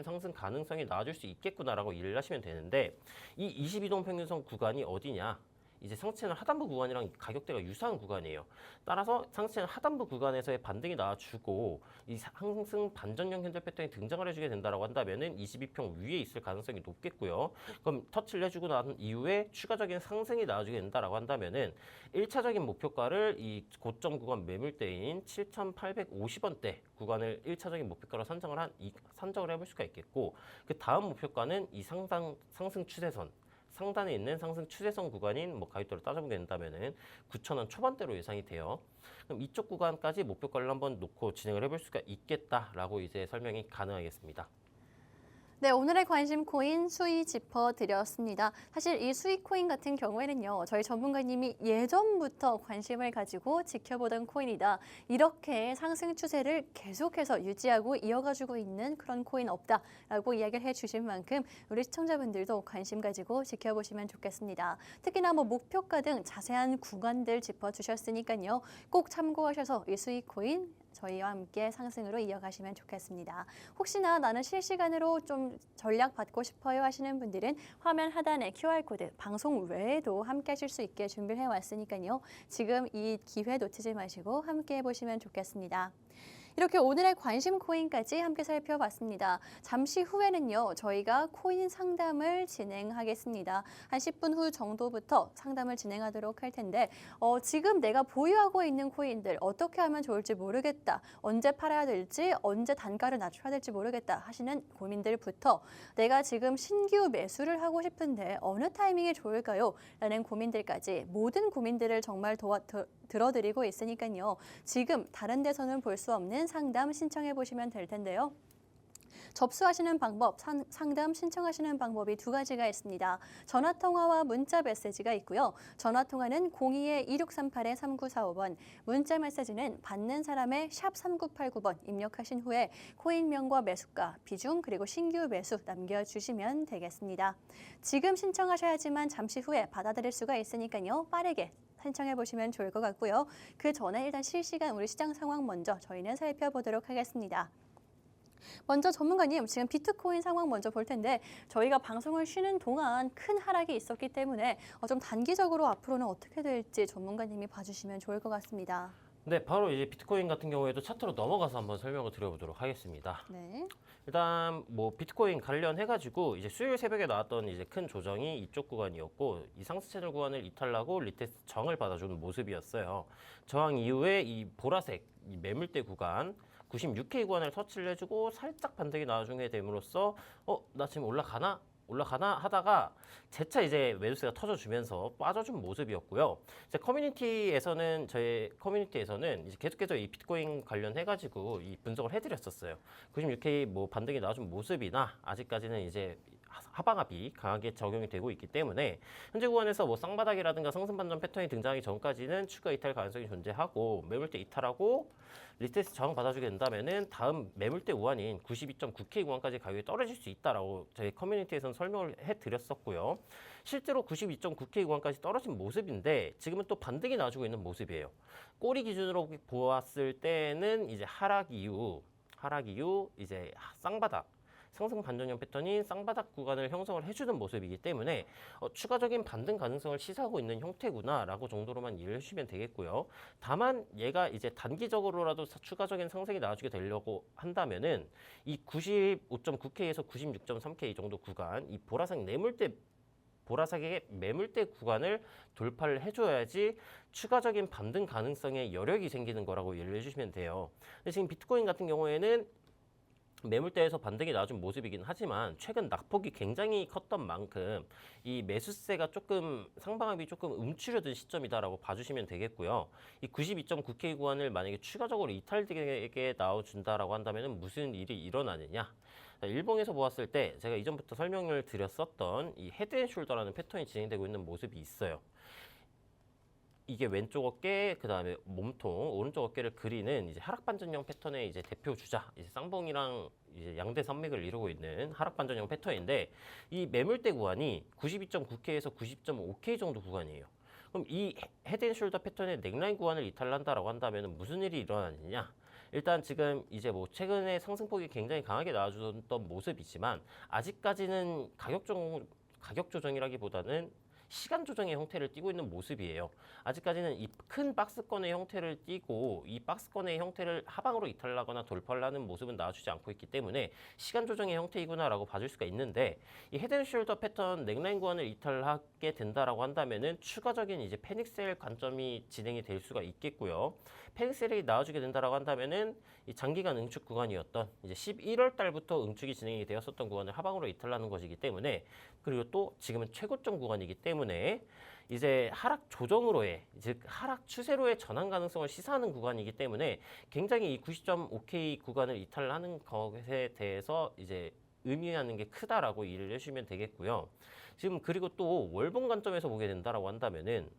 Speaker 2: 상승 가능성이 나와줄 수 있겠구나라고 이해를 하시면 되는데 이 20 이동 평균선 구간이 어디냐? 이제 상승채널 하단부 구간이랑 가격대가 유사한 구간이에요. 따라서 상승채널 하단부 구간에서의 반등이 나와주고 이 상승 반전형 캔들 패턴이 등장을 해주게 된다라고 한다면은 22평 위에 있을 가능성이 높겠고요. 그럼 터치를 해주고 난 이후에 추가적인 상승이 나와주게 된다라고 한다면은 1차적인 목표가를 이 고점 구간 매물대인 7,850원대 구간을 1차적인 목표가로 산정을 해볼 수가 있겠고 그 다음 목표가는 이 상승 추세선 상단에 있는 상승 추세선 구간인 뭐 가격대로 따져보게 된다면은 9,000원 초반대로 예상이 돼요. 그럼 이쪽 구간까지 목표가를 한번 놓고 진행을 해볼 수가 있겠다라고 이제 설명이 가능하겠습니다.
Speaker 1: 네, 오늘의 관심 코인 수익 짚어드렸습니다. 사실 이 수익 코인 같은 경우에는요, 저희 전문가님이 예전부터 관심을 가지고 지켜보던 코인이다. 이렇게 상승 추세를 계속해서 유지하고 이어가지고 있는 그런 코인 없다라고 이야기를 해주신 만큼 우리 시청자분들도 관심 가지고 지켜보시면 좋겠습니다. 특히나 뭐 목표가 등 자세한 구간들 짚어주셨으니까요. 꼭 참고하셔서 이 수익 코인 저희와 함께 상승으로 이어가시면 좋겠습니다. 혹시나 나는 실시간으로 좀 전략 받고 싶어요 하시는 분들은 화면 하단에 QR코드 방송 외에도 함께 하실 수 있게 준비를 해왔으니까요. 지금 이 기회 놓치지 마시고 함께 해보시면 좋겠습니다. 이렇게 오늘의 관심 코인까지 함께 살펴봤습니다. 잠시 후에는요, 저희가 코인 상담을 진행하겠습니다. 한 10분 후 정도부터 상담을 진행하도록 할 텐데 지금 내가 보유하고 있는 코인들 어떻게 하면 좋을지 모르겠다. 언제 팔아야 될지, 언제 단가를 낮춰야 될지 모르겠다 하시는 고민들부터 내가 지금 신규 매수를 하고 싶은데 어느 타이밍이 좋을까요? 라는 고민들까지 모든 고민들을 정말 들어드리고 있으니까요. 지금 다른 데서는 볼 수 없는 상담 신청해 보시면 될 텐데요. 접수하시는 방법, 상담 신청하시는 방법이 두 가지가 있습니다. 전화통화와 문자 메시지가 있고요. 전화통화는 02-2638-3945번, 문자 메시지는 받는 사람의 샵 3989번 입력하신 후에 코인명과 매수가, 비중, 그리고 신규 매수 남겨주시면 되겠습니다. 지금 신청하셔야지만 잠시 후에 받아들일 수가 있으니까요. 빠르게 신청해 보시면 좋을 것 같고요. 그 전에 일단 실시간 우리 시장 상황 먼저 저희는 살펴보도록 하겠습니다. 먼저 전문가님, 지금 비트코인 상황 먼저 볼 텐데 저희가 방송을 쉬는 동안 큰 하락이 있었기 때문에 좀 단기적으로 앞으로는 어떻게 될지 전문가님이 봐주시면 좋을 것 같습니다.
Speaker 2: 네, 바로 이제 비트코인 같은 경우에도 차트로 넘어가서 한번 설명을 드려보도록 하겠습니다.
Speaker 1: 네.
Speaker 2: 일단 뭐 비트코인 관련해가지고 이제 수요일 새벽에 나왔던 이제 큰 조정이 이쪽 구간이었고 이 상승 채널 구간을 이탈하고 리테스트 정을 받아주는 모습이었어요. 저항 이후에 이 보라색 이 매물대 구간 96K 구간을 터치를 해주고 살짝 반등이 나중에 됨으로써 나 지금 올라가나 하다가 재차 이제 매수세가 터져주면서 빠져준 모습이었고요. 이제 저희 커뮤니티에서는 이제 계속해서 이 비트코인 관련해가지고 이 분석을 해드렸었어요. 96K 뭐 반등이 나와준 모습이나 아직까지는 이제 하방압이 강하게 적용이 되고 있기 때문에 현재 구간에서 뭐 쌍바닥이라든가 상승 반전 패턴이 등장하기 전까지는 추가 이탈 가능성이 존재하고 매물대 이탈하고 리테스트 저항 받아주게 된다면은 다음 매물대 우한인 92.9K 구간까지 가격이 떨어질 수 있다라고 저희 커뮤니티에서는 설명을 해드렸었고요. 실제로 92.9K 구간까지 떨어진 모습인데 지금은 또 반등이 나와주고 있는 모습이에요. 꼬리 기준으로 보았을 때는 이제 하락 이후 이제 쌍바닥 상승 반전형 패턴인 쌍바닥 구간을 형성을 해주는 모습이기 때문에 추가적인 반등 가능성을 시사하고 있는 형태구나라고 정도로만 이해를 해주시면 되겠고요. 다만 얘가 이제 단기적으로라도 추가적인 상승이 나와주게 되려고 한다면은 이 95.9K에서 96.3K 정도 구간, 이 보라색의 매물대 구간을 돌파를 해줘야지 추가적인 반등 가능성의 여력이 생기는 거라고 이해를 해주시면 돼요. 근데 지금 비트코인 같은 경우에는 매물대에서 반등이 나와준 모습이긴 하지만 최근 낙폭이 굉장히 컸던 만큼 이 매수세가 상방압이 조금 움츠려든 시점이다라고 봐주시면 되겠고요. 이 92.9K 구간을 만약에 추가적으로 이탈되게 나와준다라고 한다면 무슨 일이 일어나느냐? 일봉에서 보았을 때 제가 이전부터 설명을 드렸었던 이 헤드앤숄더라는 패턴이 진행되고 있는 모습이 있어요. 이게 왼쪽 어깨, 그 다음에 몸통, 오른쪽 어깨를 그리는 이제 하락 반전형 패턴의 이제 대표 주자, 이제 쌍봉이랑 이제 양대 산맥을 이루고 있는 하락 반전형 패턴인데 이 매물대 구간이 92.9K에서 90.5K 정도 구간이에요. 그럼 이 헤드앤숄더 패턴의 넥라인 구간을 이탈한다라고 한다면 무슨 일이 일어나느냐? 일단 지금 이제 뭐 최근에 상승폭이 굉장히 강하게 나와줬던 모습이지만 아직까지는 가격 조정이라기보다는 시간 조정의 형태를 띠고 있는 모습이에요. 아직까지는 이 큰 박스권의 형태를 띠고 이 박스권의 형태를 하방으로 이탈하거나 돌파를 하는 모습은 나와주지 않고 있기 때문에 시간 조정의 형태이구나라고 봐줄 수가 있는데 이 헤드앤숄더 패턴 넥라인 구간을 이탈하게 된다라고 한다면은 추가적인 이제 패닉셀 관점이 진행이 될 수가 있겠고요. 패닉셀이 나와주게 된다라고 한다면은 이 장기간 응축 구간이었던 이제 11월 달부터 응축이 진행이 되었었던 구간을 하방으로 이탈하는 것이기 때문에 그리고 또 지금은 최고점 구간이기 때문에 이제 하락 조정으로의 즉 하락 추세로의 전환 가능성을 시사하는 구간이기 때문에 굉장히 이 90.5K 구간을 이탈하는 것에 대해서 이제 의미하는 게 크다라고 이해를 해주시면 되겠고요. 지금 그리고 또 월봉 관점에서 보게 된다라고 한다면은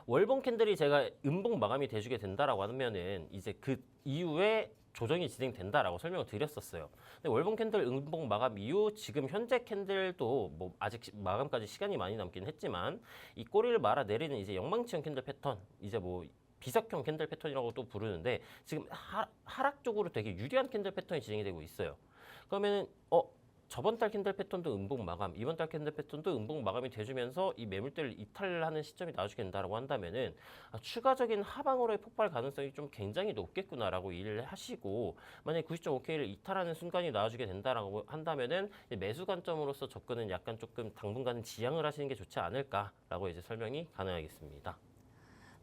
Speaker 2: 월봉 캔들이 제가 음봉 마감이 돼주게 된다라고 하면은 이제 그 이후에 조정이 진행된다라고 설명을 드렸었어요. 근데 월봉 캔들 음봉 마감 이후 지금 현재 캔들도 뭐 아직 마감까지 시간이 많이 남긴 했지만 이 꼬리를 말아 내리는 이제 영망치형 캔들 패턴 이제 뭐 비석형 캔들 패턴이라고 또 부르는데 지금 하락 쪽으로 되게 유리한 캔들 패턴이 진행이 되고 있어요. 그러면은 저번 달 캔들 패턴도 음봉 마감, 이번 달 캔들 패턴도 음봉 마감이 돼주면서 이 매물대를 이탈하는 시점이 나와주게 된다라고 한다면은 추가적인 하방으로의 폭발 가능성이 좀 굉장히 높겠구나라고 이해를 하시고 만약에 90.5K를 이탈하는 순간이 나와주게 된다라고 한다면은 매수 관점으로서 접근은 약간 조금 당분간은 지양을 하시는 게 좋지 않을까라고 이제 설명이 가능하겠습니다.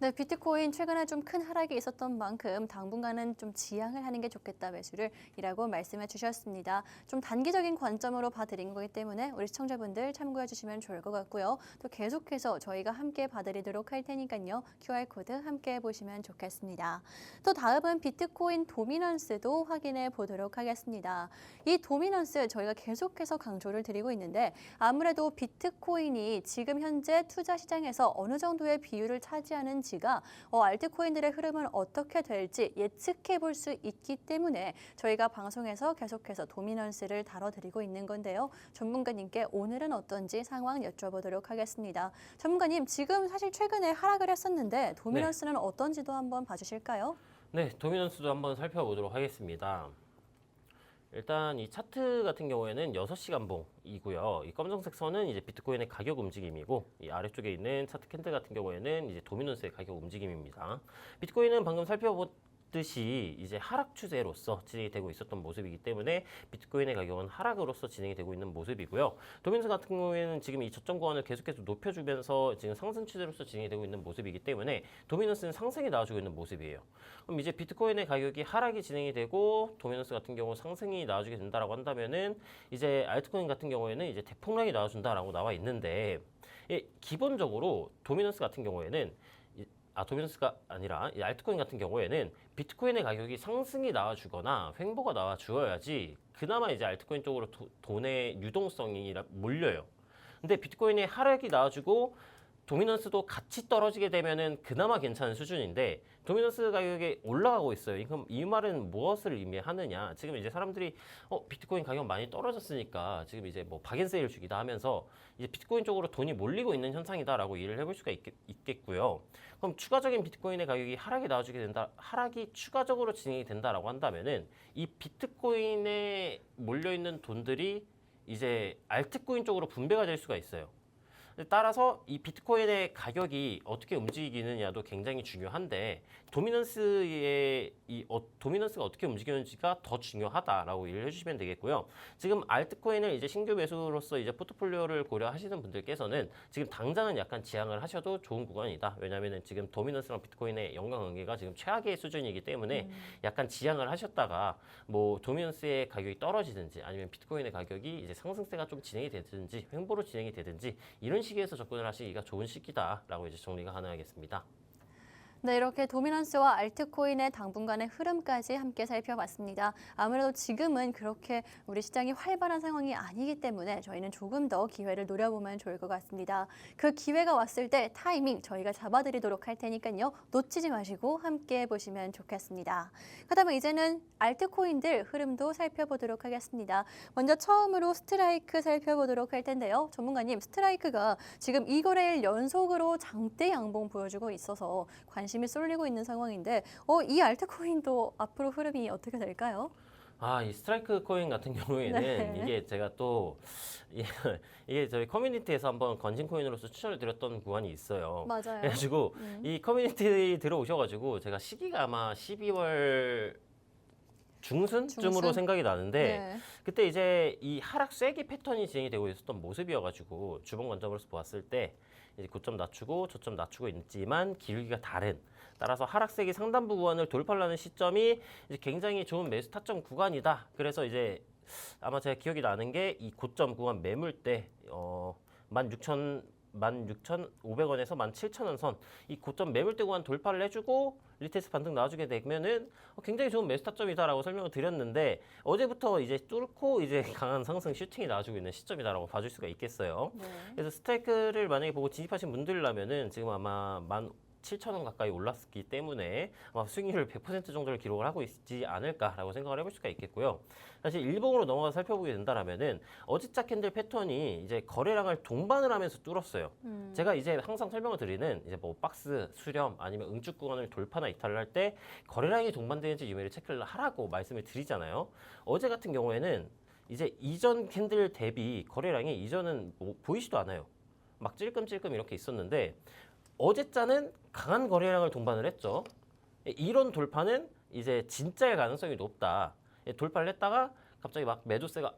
Speaker 1: 네, 비트코인 최근에 좀 큰 하락이 있었던 만큼 당분간은 좀 지양을 하는 게 좋겠다 매수를이라고 말씀해 주셨습니다. 좀 단기적인 관점으로 봐드린 거기 때문에 우리 시청자분들 참고해 주시면 좋을 것 같고요. 또 계속해서 저희가 함께 봐드리도록 할 테니까요. QR코드 함께 보시면 좋겠습니다. 또 다음은 비트코인 도미넌스도 확인해 보도록 하겠습니다. 이 도미넌스 저희가 계속해서 강조를 드리고 있는데 아무래도 비트코인이 지금 현재 투자 시장에서 어느 정도의 비율을 차지하는지가 알트코인들의 흐름은 어떻게 될지 예측해 볼 수 있기 때문에 저희가 방송에서 계속해서 도미넌스를 다뤄드리고 있는 건데요. 전문가님께 오늘은 어떤지 상황 여쭤보도록 하겠습니다. 전문가님, 지금 사실 최근에 하락을 했었는데 도미넌스는 어떤지도 한번 봐주실까요?
Speaker 2: 네, 도미넌스도 한번 살펴보도록 하겠습니다. 일단 이 차트 같은 경우에는 6시간 봉이고요. 이 검정색 선은 이제 비트코인의 가격 움직임이고 이 아래쪽에 있는 차트 캔들 같은 경우에는 이제 도미넌스의 가격 움직임입니다. 비트코인은 방금 살펴봤듯이 이제 하락 추세로서 진행이 되고 있었던 모습이기 때문에 비트코인의 가격은 하락으로서 진행이 되고 있는 모습이고요. 도미넌스 같은 경우에는 지금 이 저점 구간을 계속해서 높여주면서 지금 상승 추세로서 진행이 되고 있는 모습이기 때문에 도미넌스는 상승이 나와주고 있는 모습이에요. 그럼 이제 비트코인의 가격이 하락이 진행이 되고 도미넌스 같은 경우 상승이 나와주게 된다라고 한다면은 이제 알트코인 같은 경우에는 이제 대폭락이 나와준다라고 나와 있는데 기본적으로 도미넌스 같은 경우에는 도미넌스가 아니라 이 알트코인 같은 경우에는 비트코인의 가격이 상승이 나와주거나 횡보가 나와주어야지 그나마 이제 알트코인 쪽으로 돈의 유동성이 몰려요. 근데 비트코인의 하락이 나와주고 도미넌스도 같이 떨어지게 되면은 그나마 괜찮은 수준인데 도미넌스 가격이 올라가고 있어요. 그럼 이 말은 무엇을 의미하느냐? 지금 이제 사람들이 비트코인 가격 많이 떨어졌으니까 지금 이제 뭐 박앤세일 주기다 하면서 이제 비트코인 쪽으로 돈이 몰리고 있는 현상이다라고 이해를 해볼 수가 있겠고요. 그럼 추가적인 비트코인의 가격이 하락이 나와주게 된다, 하락이 추가적으로 진행이 된다라고 한다면은 이 비트코인에 몰려 있는 돈들이 이제 알트코인 쪽으로 분배가 될 수가 있어요. 따라서 이 비트코인의 가격이 어떻게 움직이느냐도 굉장히 중요한데 도미넌스가 어떻게 움직이는지가 더 중요하다라고 이해를 해주시면 되겠고요. 지금 알트코인을 이제 신규 매수로서 이제 포트폴리오를 고려하시는 분들께서는 지금 당장은 약간 지양을 하셔도 좋은 구간이다. 왜냐하면은 지금 도미넌스랑 비트코인의 연관관계가 지금 최악의 수준이기 때문에 약간 지양을 하셨다가 뭐 도미넌스의 가격이 떨어지든지 아니면 비트코인의 가격이 이제 상승세가 좀 진행이 되든지 횡보로 진행이 되든지 이런 시기에서 접근을 하시기가 좋은 시기다라고 이제 정리가 가능하겠습니다.
Speaker 1: 네, 이렇게 도미넌스와 알트코인의 당분간의 흐름까지 함께 살펴봤습니다. 아무래도 지금은 그렇게 우리 시장이 활발한 상황이 아니기 때문에 저희는 조금 더 기회를 노려보면 좋을 것 같습니다. 그 기회가 왔을 때 타이밍 저희가 잡아드리도록 할 테니까요. 놓치지 마시고 함께 보시면 좋겠습니다. 그렇다면 이제는 알트코인들 흐름도 살펴보도록 하겠습니다. 먼저 처음으로 스트라이크 살펴보도록 할 텐데요. 전문가님, 스트라이크가 지금 2거래일 연속으로 장대 양봉 보여주고 있어서 관심이 쏠리고 있는 상황인데 이 알트코인도 앞으로 흐름이 어떻게 될까요?
Speaker 2: 이 스트라이크 코인 같은 경우에는
Speaker 1: 네.
Speaker 2: 이게 제가 또 이게 저희 커뮤니티에서 한번 건진 코인으로서 추천을 드렸던 구간이 있어요.
Speaker 1: 맞아요.
Speaker 2: 그래가지고 이 커뮤니티 들어오셔가지고 제가 시기가 아마 12월 중순쯤으로
Speaker 1: 중순?
Speaker 2: 생각이 나는데
Speaker 1: 네.
Speaker 2: 그때 이제 이 하락 쐐기 패턴이 진행이 되고 있었던 모습이어가지고 주봉 관점으로서 보았을 때 이제 고점 낮추고 저점 낮추고 있지만 기울기가 다른 따라서 하락 쐐기 상단부 구간을 돌파를 하는 시점이 이제 굉장히 좋은 매수 타점 구간이다. 그래서 이제 아마 제가 기억이 나는 게 이 고점 구간 매물대 16,500원에서 17,000원 선 이 고점 매물대 구간 돌파를 해주고 리테스트 반등 나와주게 되면은 굉장히 좋은 매수 타점이다라고 설명을 드렸는데 어제부터 이제 뚫고 이제 강한 상승 슈팅이 나와주고 있는 시점이다라고 봐줄 수가 있겠어요.
Speaker 1: 네.
Speaker 2: 그래서 스트라이크를 만약에 보고 진입하신 분들이라면은 지금 아마 17,000원 가까이 올랐기 때문에 아마 수익률 100% 정도를 기록을 하고 있지 않을까라고 생각을 해볼 수가 있겠고요. 사실 일봉으로 넘어가서 살펴보게 된다라면은 어제자 캔들 패턴이 이제 거래량을 동반을 하면서 뚫었어요. 제가 이제 항상 설명을 드리는 이제 뭐 박스, 수렴 아니면 응축 구간을 돌파나 이탈을 할 때 거래량이 동반되는지 유매를 체크를 하라고 말씀을 드리잖아요. 어제 같은 경우에는 이제 이전 캔들 대비 거래량이 이전은 뭐 보이지도 않아요. 막 찔끔찔끔 이렇게 있었는데 어제자는 강한 거래량을 동반을 했죠. 이런 돌파는 이제 진짜일 가능성이 높다. 돌파를 했다가 갑자기 막 매도세가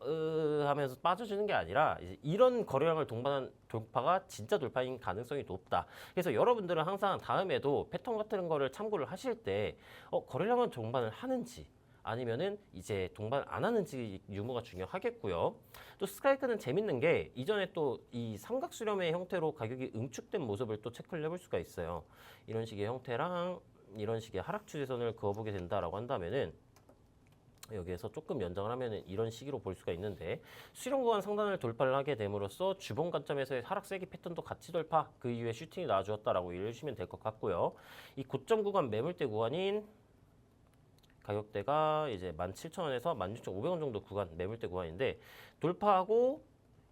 Speaker 2: 하면서 빠져주는 게 아니라 이제 이런 거래량을 동반한 돌파가 진짜 돌파인 가능성이 높다. 그래서 여러분들은 항상 다음에도 패턴 같은 거를 참고를 하실 때 거래량은 동반을 하는지 아니면은 이제 동반 안 하는지 유무가 중요하겠고요. 또 스트라이크는 재밌는 게 이전에 또 이 삼각 수렴의 형태로 가격이 응축된 모습을 또 체크를 해볼 수가 있어요. 이런 식의 형태랑 이런 식의 하락 추세선을 그어보게 된다라고 한다면은 여기에서 조금 연장을 하면은 이런 식으로 볼 수가 있는데 수렴 구간 상단을 돌파를 하게 됨으로써 주봉 관점에서의 하락 세기 패턴도 같이 돌파, 그 이후에 슈팅이 나와주었다라고 이해해 주시면 될 것 같고요. 이 고점 구간 매물대 구간인 가격대가 이제 17,000원에서 16,500원 정도 구간 매물대 구간인데 돌파하고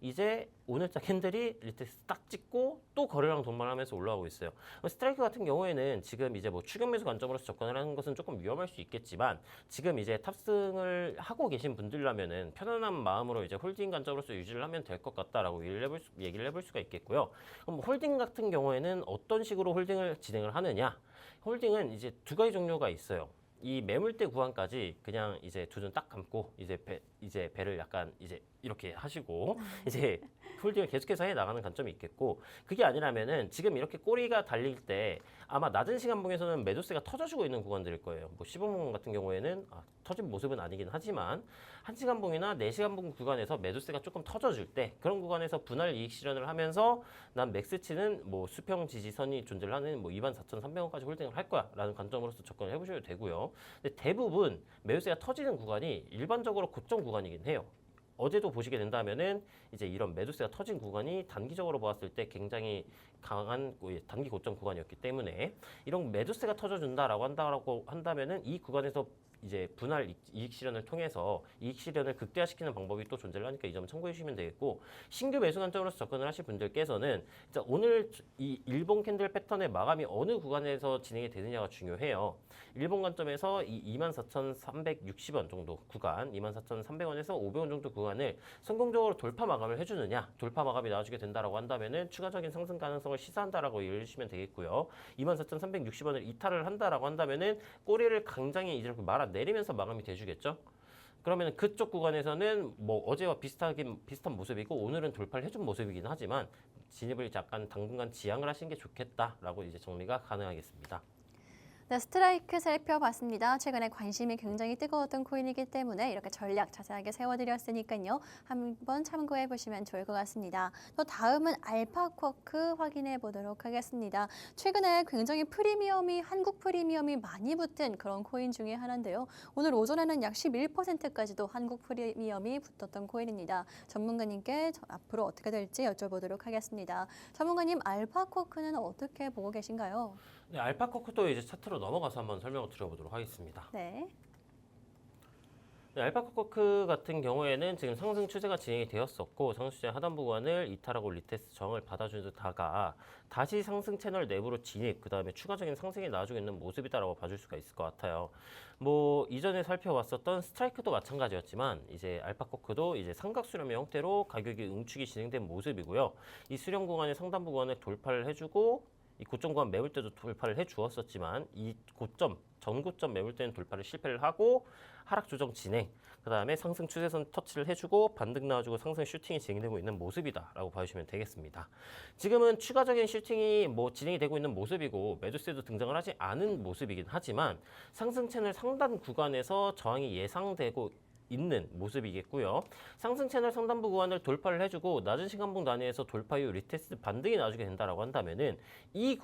Speaker 2: 이제 오늘자 캔들이 리테스트 딱 찍고 또 거래량 동반하면서 올라가고 있어요. 스트라이크 같은 경우에는 지금 이제 뭐 추격 매수 관점으로서 접근을 하는 것은 조금 위험할 수 있겠지만 지금 이제 탑승을 하고 계신 분들라면은 편안한 마음으로 이제 홀딩 관점으로서 유지를 하면 될 것 같다라고 얘기를 해볼 수가 있겠고요. 그럼 홀딩 같은 경우에는 어떤 식으로 홀딩을 진행을 하느냐? 홀딩은 이제 두 가지 종류가 있어요. 이 매물대 구간까지 그냥 이제 두 눈 딱 감고 이제 배를 약간 이제 이렇게 하시고 이제 홀딩을 계속해서 해 나가는 관점이 있겠고 그게 아니라면은 지금 이렇게 꼬리가 달릴 때 아마 낮은 시간봉에서는 매도세가 터져주고 있는 구간들일 거예요. 뭐 15분봉 같은 경우에는 터진 모습은 아니긴 하지만 1시간봉이나 4시간봉 구간에서 매도세가 조금 터져줄 때 그런 구간에서 분할 이익 실현을 하면서 난 맥스치는 뭐 수평 지지선이 존재를 하는 뭐 24,300원까지 홀딩을 할 거야 라는 관점으로서 접근을 해보셔도 되고요. 근데 대부분 매도세가 터지는 구간이 일반적으로 고점 구간이긴 해요. 어제도 보시게 된다면은 이제 이런 매도세가 터진 구간이 단기적으로 보았을 때 굉장히 강한 단기 고점 구간이었기 때문에 이런 매도세가 터져준다라고 한다면은 이 구간에서 이제 분할 이익 실현을 통해서 이익 실현을 극대화시키는 방법이 또 존재를 하니까 이 점 참고해 주시면 되겠고 신규 매수 관점으로서 접근을 하실 분들께서는 오늘 이 일본 캔들 패턴의 마감이 어느 구간에서 진행이 되느냐가 중요해요. 일본 관점에서 이 24,360원 정도 구간, 24,300원에서 500원 정도 구간을 성공적으로 돌파 마감을 해주느냐, 돌파 마감이 나와주게 된다라고 한다면은 추가적인 상승 가능성을 시사한다라고 이해해 주시면 되겠고요. 24,360원을 이탈을 한다라고 한다면은 꼬리를 굉장히 이렇게 말아내리면서 마감이 돼주겠죠. 그러면 그쪽 구간에서는 뭐 어제와 비슷한 모습이고 오늘은 돌파를 해준 모습이긴 하지만 진입을 약간 당분간 지양을 하시는 게 좋겠다라고 이제 정리가 가능하겠습니다.
Speaker 1: 네, 스트라이크 살펴봤습니다. 최근에 관심이 굉장히 뜨거웠던 코인이기 때문에 이렇게 전략 자세하게 세워드렸으니까요. 한번 참고해 보시면 좋을 것 같습니다. 또 다음은 알파쿼크 확인해 보도록 하겠습니다. 최근에 굉장히 한국 프리미엄이 많이 붙은 그런 코인 중에 하나인데요. 오늘 오전에는 약 11%까지도 한국 프리미엄이 붙었던 코인입니다. 전문가님께 앞으로 어떻게 될지 여쭤보도록 하겠습니다. 전문가님, 알파쿼크는 어떻게 보고 계신가요?
Speaker 2: 네, 알파코크도 이제 차트로 넘어가서 한번 설명을 드려보도록 하겠습니다.
Speaker 1: 네.
Speaker 2: 네, 알파코크 같은 경우에는 지금 상승 추세가 진행이 되었었고 상승 추세 하단 구간을 이탈하고 리테스트 저항을 받아주다가 다시 상승 채널 내부로 진입, 그 다음에 추가적인 상승이 나와주고 있는 모습이다라고 봐줄 수가 있을 것 같아요. 뭐 이전에 살펴봤었던 스트라이크도 마찬가지였지만 이제 알파코크도 이제 삼각 수렴의 형태로 가격이 응축이 진행된 모습이고요. 이 수렴 구간의 상단 구간을 돌파를 해주고 이 고점 구간 매물대도 돌파를 해 주었었지만 이 전고점 매물대는 돌파를 실패를 하고 하락 조정 진행, 그 다음에 상승 추세선 터치를 해주고 반등 나와주고 상승 슈팅이 진행되고 있는 모습이다라고 봐주시면 되겠습니다. 지금은 추가적인 슈팅이 뭐 진행이 되고 있는 모습이고 매도세도 등장을 하지 않은 모습이긴 하지만 상승 채널 상단 구간에서 저항이 예상되고 있는 모습이겠고요. 상승 채널 상단부 구간을 돌파를 해주고 낮은 시간봉 단위에서 돌파 이후 리테스트 반등이 나와주게 된다라고 한다면은 이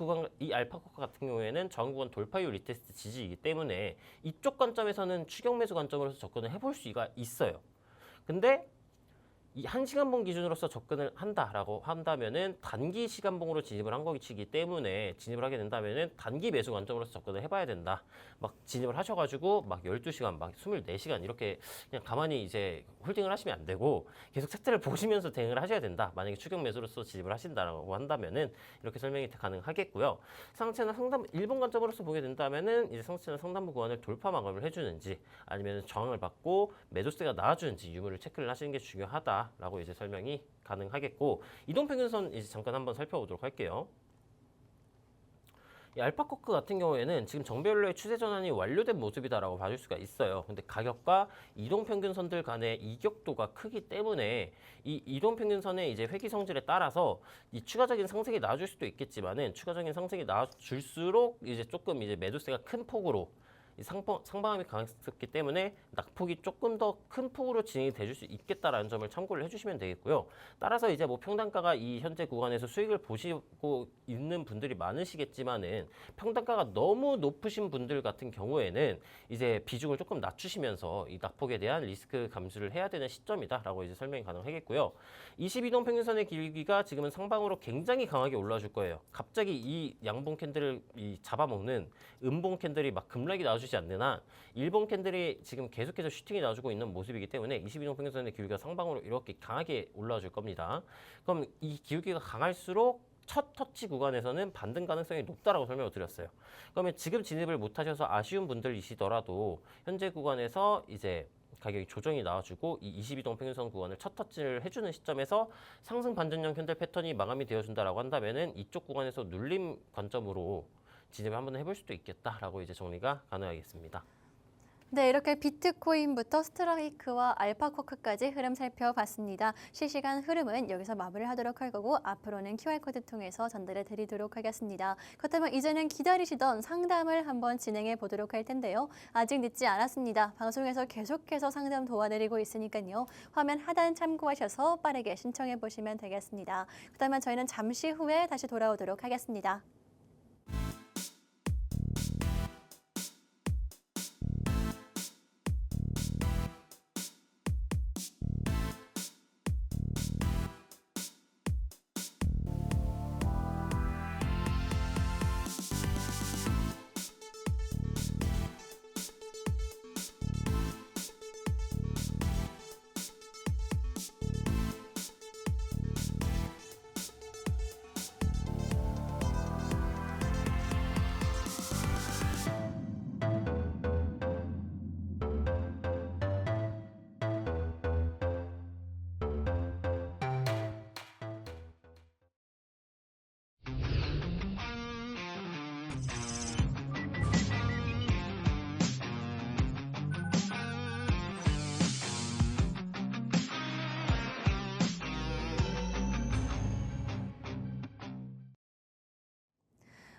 Speaker 2: 알파코크 같은 경우에는 저항 구간 돌파 이후 리테스트 지지이기 때문에 이쪽 관점에서는 추격 매수 관점으로서 접근을 해볼 수가 있어요. 근데 이 1시간봉 기준으로서 접근을 한다라고 한다면은 단기 시간봉으로 진입을 한 거이기 때문에 진입을 하게 된다면은 단기 매수 관점으로서 접근을 해봐야 된다. 막 진입을 하셔가지고 막 12시간, 막 24시간 이렇게 그냥 가만히 이제 홀딩을 하시면 안 되고 계속 차트를 보시면서 대응을 하셔야 된다. 만약에 추격 매수로서 진입을 하신다라고 한다면은 이렇게 설명이 가능하겠고요. 상체는 일본 관점으로서 보게 된다면은 이제 상체는 상단부 구간을 돌파 마감을 해주는지 아니면 저항을 받고 매도세가 나와주는지 유무를 체크를 하시는 게 중요하다. 라고 이제 설명이 가능하겠고 이동평균선 이제 잠깐 한번 살펴보도록 할게요. 이 알파코크 같은 경우에는 지금 정배율로의 추세 전환이 완료된 모습이다라고 봐줄 수가 있어요. 근데 가격과 이동평균선들 간의 이격도가 크기 때문에 이 이동평균선의 이제 회귀 성질에 따라서 이 추가적인 상승이 나와줄 수도 있겠지만은 추가적인 상승이 나와줄수록 이제 조금 이제 매도세가 큰 폭으로 이 상방함이 강했기 때문에 낙폭이 조금 더 큰 폭으로 진행이 돼줄 수 있겠다라는 점을 참고를 해주시면 되겠고요. 따라서 이제 뭐 평단가가 이 현재 구간에서 수익을 보시고 있는 분들이 많으시겠지만은 평단가가 너무 높으신 분들 같은 경우에는 이제 비중을 조금 낮추시면서 이 낙폭에 대한 리스크 감수를 해야 되는 시점이다라고 이제 설명이 가능하겠고요. 22동 평균선의 길기가 지금은 상방으로 굉장히 강하게 올라줄 거예요. 갑자기 이 양봉 캔들을 잡아먹는 음봉 캔들이 막 급락이 나와주지 않는 한 일봉 캔들이 지금 계속해서 슈팅이 나와주고 있는 모습이기 때문에 22동 평균선의 기울기가 상방으로 이렇게 강하게 올라줄 겁니다. 그럼 이 기울기가 강할수록 첫 터치 구간에서는 반등 가능성이 높다라고 설명을 드렸어요. 그러면 지금 진입을 못하셔서 아쉬운 분들이시더라도 현재 구간에서 이제 가격이 조정이 나와주고 이 22동 평균선 구간을 첫 터치를 해주는 시점에서 상승 반전형 현대 패턴이 마감이 되어준다라고 한다면은 이쪽 구간에서 눌림 관점으로 진입을 한번 해볼 수도 있겠다라고 이제 정리가 가능하겠습니다.
Speaker 1: 네, 이렇게 비트코인부터 스트라이크와 알파코크까지 흐름 살펴봤습니다. 실시간 흐름은 여기서 마무리를 하도록 할 거고 앞으로는 QR코드 통해서 전달해 드리도록 하겠습니다. 그렇다면 이제는 기다리시던 상담을 한번 진행해 보도록 할 텐데요. 아직 늦지 않았습니다. 방송에서 계속해서 상담 도와드리고 있으니까요. 화면 하단 참고하셔서 빠르게 신청해 보시면 되겠습니다. 그렇다면 저희는 잠시 후에 다시 돌아오도록 하겠습니다.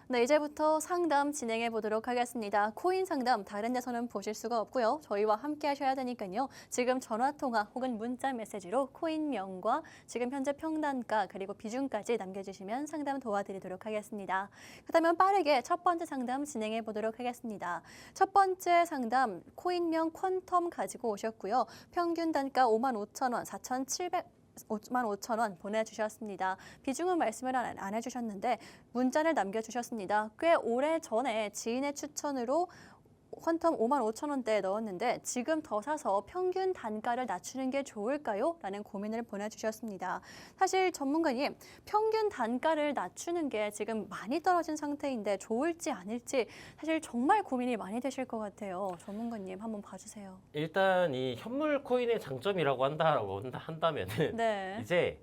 Speaker 1: 네, 이제부터 상담 진행해 보도록 하겠습니다. 코인 상담 다른 데서는 보실 수가 없고요. 저희와 함께 하셔야 되니까요. 지금 전화 통화 혹은 문자 메시지로 코인명과 지금 현재 평단가 그리고 비중까지 남겨주시면 상담 도와드리도록 하겠습니다. 그렇다면 빠르게 첫 번째 상담 진행해 보도록 하겠습니다. 첫 번째 상담 코인명 퀀텀 가지고 오셨고요. 평균 단가 55,000원, 55,000원 보내주셨습니다. 비중은 말씀을 안 해주셨는데 문자를 남겨주셨습니다. 꽤 오래 전에 지인의 추천으로 퀀텀 55,000원대에 넣었는데 지금 더 사서 평균 단가를 낮추는 게 좋을까요? 라는 고민을 보내주셨습니다. 사실 전문가님, 평균 단가를 낮추는 게 지금 많이 떨어진 상태인데 좋을지 아닐지 사실 정말 고민이 많이 되실 것 같아요. 전문가님 한번 봐주세요.
Speaker 2: 일단 이 현물 코인의 장점이라고 한다면은
Speaker 1: 네.
Speaker 2: 이제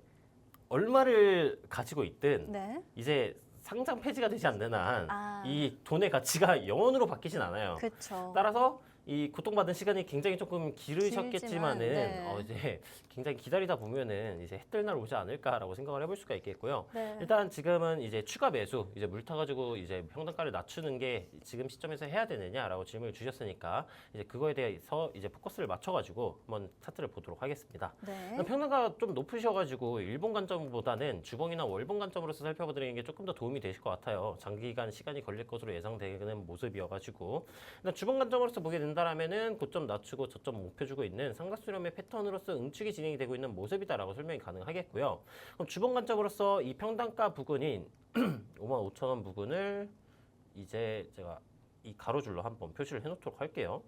Speaker 2: 얼마를 가지고 있든
Speaker 1: 네.
Speaker 2: 이제 상장 폐지가 되지 않는 한 이
Speaker 1: 아,
Speaker 2: 돈의 가치가 영원으로 바뀌진 않아요.
Speaker 1: 그렇죠.
Speaker 2: 따라서 이 고통받은 시간이 굉장히 조금 길으셨겠지만은
Speaker 1: 네.
Speaker 2: 이제 굉장히 기다리다 보면은 이제 해뜰 날 오지 않을까라고 생각을 해볼 수가 있겠고요.
Speaker 1: 네.
Speaker 2: 일단 지금은 이제 추가 매수, 이제 물 타가지고 이제 평단가를 낮추는 게 지금 시점에서 해야 되느냐라고 질문을 주셨으니까 이제 그거에 대해서 이제 포커스를 맞춰가지고 한번 차트를 보도록 하겠습니다.
Speaker 1: 네.
Speaker 2: 평단가가 좀 높으셔가지고 일본 관점보다는 주봉이나 월봉 관점으로서 살펴보드리는 게 조금 더 도움이 되실 것 같아요. 장기간 시간이 걸릴 것으로 예상되는 모습이어가지고 일단 주봉 관점으로서 보게 된다라면은 고점 낮추고 저점 목표 주고 있는 삼각수렴의 패턴으로서 응축이 진행이 되고 있는 모습이다라고 설명이 가능하겠고요. 그럼 주봉 관점으로서 이 평단가 부근인 55,000원 부근을 이제 제가 이 가로줄로 한번 표시를 해놓도록 할게요.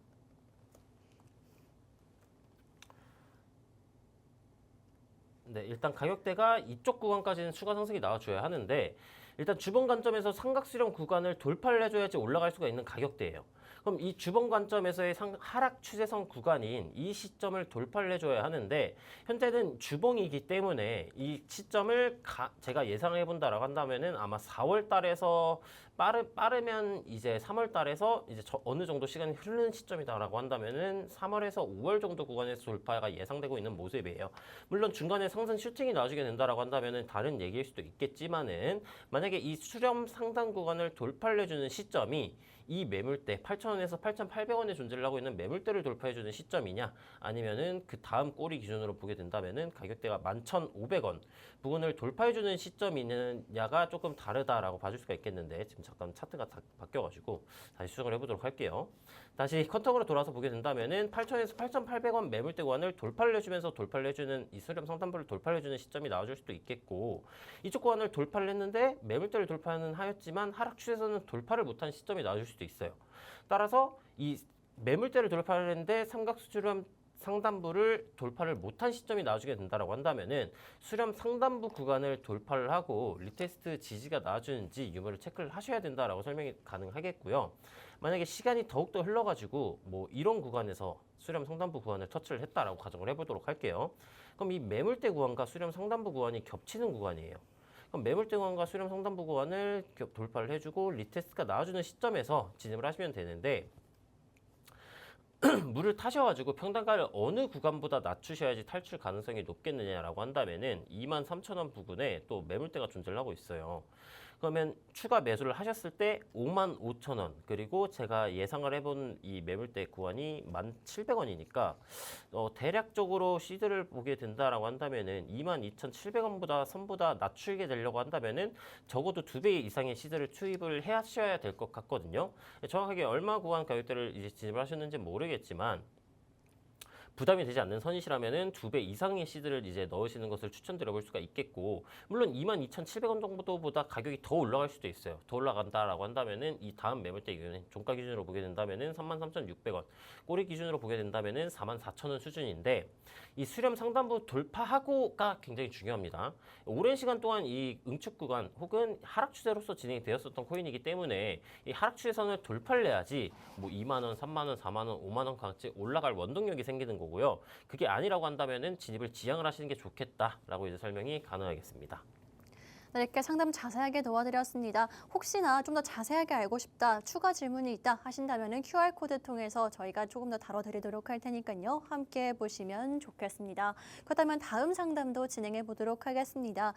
Speaker 2: 네, 일단 가격대가 이쪽 구간까지는 추가 상승이 나와줘야 하는데 일단 주봉 관점에서 삼각수렴 구간을 돌파를 해줘야지 올라갈 수가 있는 가격대예요. 그럼 이 주봉 관점에서의 하락 추세선 구간인 이 시점을 돌파를 해줘야 하는데 현재는 주봉이기 때문에 이 시점을 제가 예상을 해본다라고 한다면은 아마 4월 달에서 빠르면 이제 3월 달에서 이제 어느 정도 시간이 흐르는 시점이다라고 한다면은 3월에서 5월 정도 구간에서 돌파가 예상되고 있는 모습이에요. 물론 중간에 상승 슈팅이 나와주게 된다라고 한다면은 다른 얘기일 수도 있겠지만은 만약에 이 수렴 상단 구간을 돌파를 해주는 시점이 이 매물대 8,000원에서 8,800원에 존재를 하고 있는 매물대를 돌파해주는 시점이냐 아니면은 그 다음 꼬리 기준으로 보게 된다면은 가격대가 11,500원 부근을 돌파해주는 시점이냐가 조금 다르다라고 봐줄 수가 있겠는데 지금 잠깐 차트가 다 바뀌어가지고 다시 수정을 해보도록 할게요. 다시 커텀으로 돌아서 보게 된다면은 8,000에서 8,800원 매물대 구간을 돌파를 해주면서 돌파를 해주는 이 수렴 상단부를 돌파를 해주는 시점이 나와줄 수도 있겠고 이쪽 구간을 돌파를 했는데 매물대를 돌파는 하였지만 하락 추세에서는 돌파를 못한 시점이 나와줄 수도 있어요. 따라서 이 매물대를 돌파를 했는데 삼각수 수렴 상단부를 돌파를 못한 시점이 나와주게 된다라고 한다면은 수렴 상단부 구간을 돌파를 하고 리테스트 지지가 나와주는지 유무를 체크를 하셔야 된다라고 설명이 가능하겠고요. 만약에 시간이 더욱더 흘러가지고 뭐 이런 구간에서 수렴 상단부 구간을 터치를 했다라고 가정을 해보도록 할게요. 그럼 이 매물대 구간과 수렴 상단부 구간이 겹치는 구간이에요. 그럼 매물대 구간과 수렴 상단부 구간을 돌파를 해주고 리테스트가 나와주는 시점에서 진입을 하시면 되는데 물을 타셔가지고 평단가를 어느 구간보다 낮추셔야지 탈출 가능성이 높겠느냐라고 한다면은 23,000원 부근에 또 매물대가 존재를 하고 있어요. 그러면 추가 매수를 하셨을 때 55,000원 그리고 제가 예상을 해본 이 매물대 구간이 1,700원이니까 대략적으로 시드를 보게 된다라고 한다면은 22,700원보다 선보다 낮추게 되려고 한다면은 적어도 2배 이상의 시드를 투입을 하셔야 될 것 같거든요. 정확하게 얼마 구간 가격대를 이제 진입을 하셨는지 모르겠지만 부담이 되지 않는 선이시라면은 2배 이상의 시드를 이제 넣으시는 것을 추천드려 볼 수가 있겠고 물론 22,700원 정도보다 가격이 더 올라갈 수도 있어요. 더 올라간다라고 한다면은 이 다음 매물대 기준에 종가 기준으로 보게 된다면은 33,600원 꼬리 기준으로 보게 된다면은 44,000원 수준인데 이 수렴 상단부 돌파하고가 굉장히 중요합니다. 오랜 시간 동안 이 응축 구간 혹은 하락 추세로서 진행이 되었었던 코인이기 때문에 이 하락 추세선을 돌파를 해야지 뭐 2만 원, 3만 원, 4만 원, 5만 원 같이 올라갈 원동력이 생기는 거고요. 그게 아니라고 한다면은 진입을 지양을 하시는 게 좋겠다라고 이제 설명이 가능하겠습니다.
Speaker 1: 네, 이렇게 상담 자세하게 도와드렸습니다. 혹시나 좀 더 자세하게 알고 싶다, 추가 질문이 있다 하신다면 QR코드 통해서 저희가 조금 더 다뤄드리도록 할 테니까요. 함께 보시면 좋겠습니다. 그렇다면 다음 상담도 진행해 보도록 하겠습니다.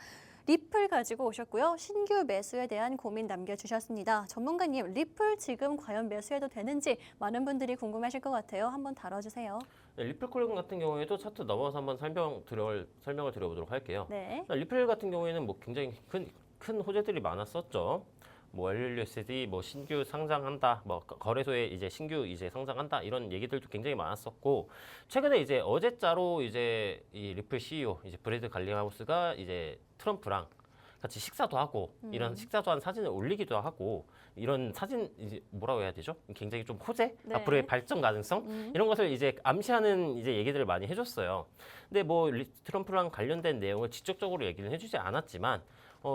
Speaker 1: 리플 가지고 오셨고요. 신규 매수에 대한 고민 남겨주셨습니다. 전문가님, 리플 지금 과연 매수해도 되는지 많은 분들이 궁금하실 것 같아요. 한번 다뤄주세요.
Speaker 2: 네, 리플코인 같은 경우에도 차트 넘어가서 한번 설명을 드려보도록 할게요.
Speaker 1: 네.
Speaker 2: 리플 같은 경우에는 뭐 굉장히 큰 호재들이 많았었죠. 뭐 LLUSD 뭐 신규 상장한다, 뭐 거래소에 이제 신규 이제 상장한다 이런 얘기들도 굉장히 많았었고 최근에 이제 어제자로 이제 이 리플 CEO 이제 브래드 갈링하우스가 이제 트럼프랑 같이 식사도 하고 이런 식사도 한 사진을 올리기도 하고 이런 사진 이제 뭐라고 해야 되죠? 굉장히 좀 호재
Speaker 1: 네.
Speaker 2: 앞으로의 발전 가능성 이런 것을 이제 암시하는 이제 얘기들을 많이 해줬어요. 근데 뭐 트럼프랑 관련된 내용을 직접적으로 얘기는 해주지 않았지만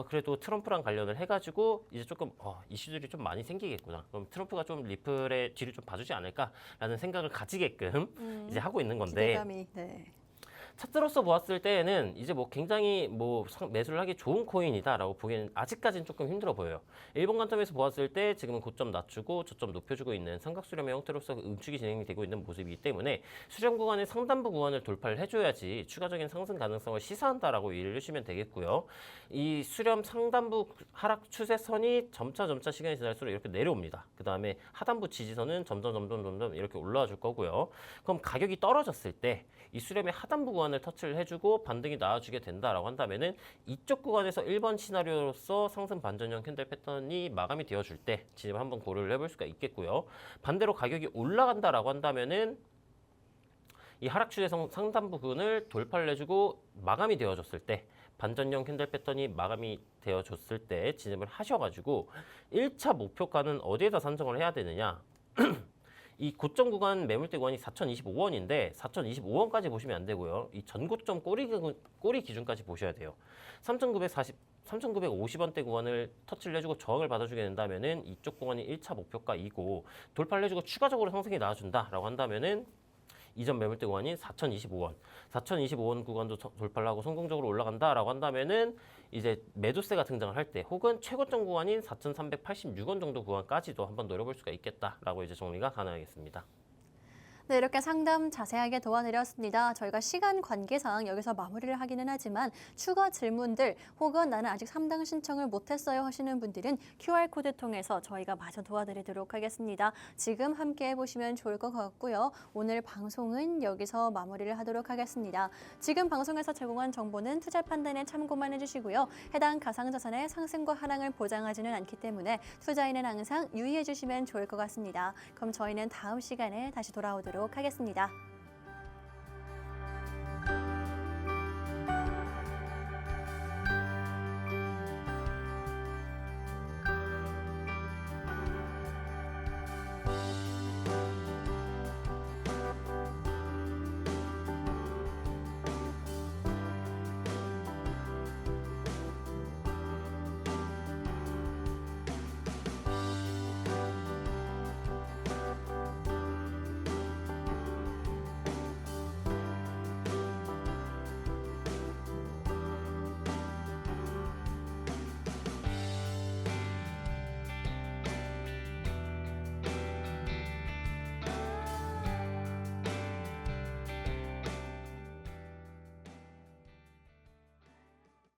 Speaker 2: 그래도 트럼프랑 관련을 해가지고 이제 조금 이슈들이 좀 많이 생기겠구나. 그럼 트럼프가 좀 리플의 뒤를 좀 봐주지 않을까라는 생각을 가지게끔 이제 하고 있는 건데.
Speaker 1: 기대감이, 네.
Speaker 2: 차트로서 보았을 때에는 이제 뭐 굉장히 뭐 매수를 하기 좋은 코인이다라고 보기에는 아직까지는 조금 힘들어 보여요. 일본 관점에서 보았을 때 지금은 고점 낮추고 저점 높여주고 있는 삼각수렴의 형태로서 응축이 진행이 되고 있는 모습이기 때문에 수렴 구간의 상단부 구간을 돌파를 해줘야지 추가적인 상승 가능성을 시사한다라고 이해를 해주시면 되겠고요. 이 수렴 상단부 하락 추세선이 점차 시간이 지날수록 이렇게 내려옵니다. 그 다음에 하단부 지지선은 점점 이렇게 올라와 줄 거고요. 그럼 가격이 떨어졌을 때 이 수렴의 하단부 구간을 터치를 해주고 반등이 나와주게 된다라고 한다면은 이쪽 구간에서 1번 시나리오로서 상승 반전형 캔들 패턴이 마감이 되어줄 때 진입 한번 고려를 해볼 수가 있겠고요. 반대로 가격이 올라간다라고 한다면은 이 하락 추세선 상단부 부분을 돌파를 해주고 마감이 되어졌을 때 반전형 캔들 패턴이 마감이 되어졌을 때 진입을 하셔가지고 1차 목표가는 어디에다 산정을 해야 되느냐? 이 고점 구간 매물대 구간이 4,025원인데 4,025원까지 보시면 안 되고요. 이 전고점 꼬리 기준까지 보셔야 돼요. 3,950원대 구간을 터치를 해주고 저항을 받아주게 된다면은 이쪽 구간이 1차 목표가이고 돌파를 해주고 추가적으로 상승이 나와준다라고 한다면은 이전 매물대 구간인 4,025원 구간도 돌파를 하고 성공적으로 올라간다라고 한다면은 이제 매도세가 등장을 할 때 혹은 최고점 구간인 4,386원 정도 구간까지도 한번 노려볼 수가 있겠다라고 이제 정리가 가능하겠습니다.
Speaker 1: 네, 이렇게 상담 자세하게 도와드렸습니다. 저희가 시간 관계상 여기서 마무리를 하기는 하지만 추가 질문들 혹은 나는 아직 3당 신청을 못했어요 하시는 분들은 QR코드 통해서 저희가 마저 도와드리도록 하겠습니다. 지금 함께 해보시면 좋을 것 같고요. 오늘 방송은 여기서 마무리를 하도록 하겠습니다. 지금 방송에서 제공한 정보는 투자 판단에 참고만 해주시고요. 해당 가상자산의 상승과 하락을 보장하지는 않기 때문에 투자에는 항상 유의해 주시면 좋을 것 같습니다. 그럼 저희는 다음 시간에 다시 돌아오도록 하겠습니다.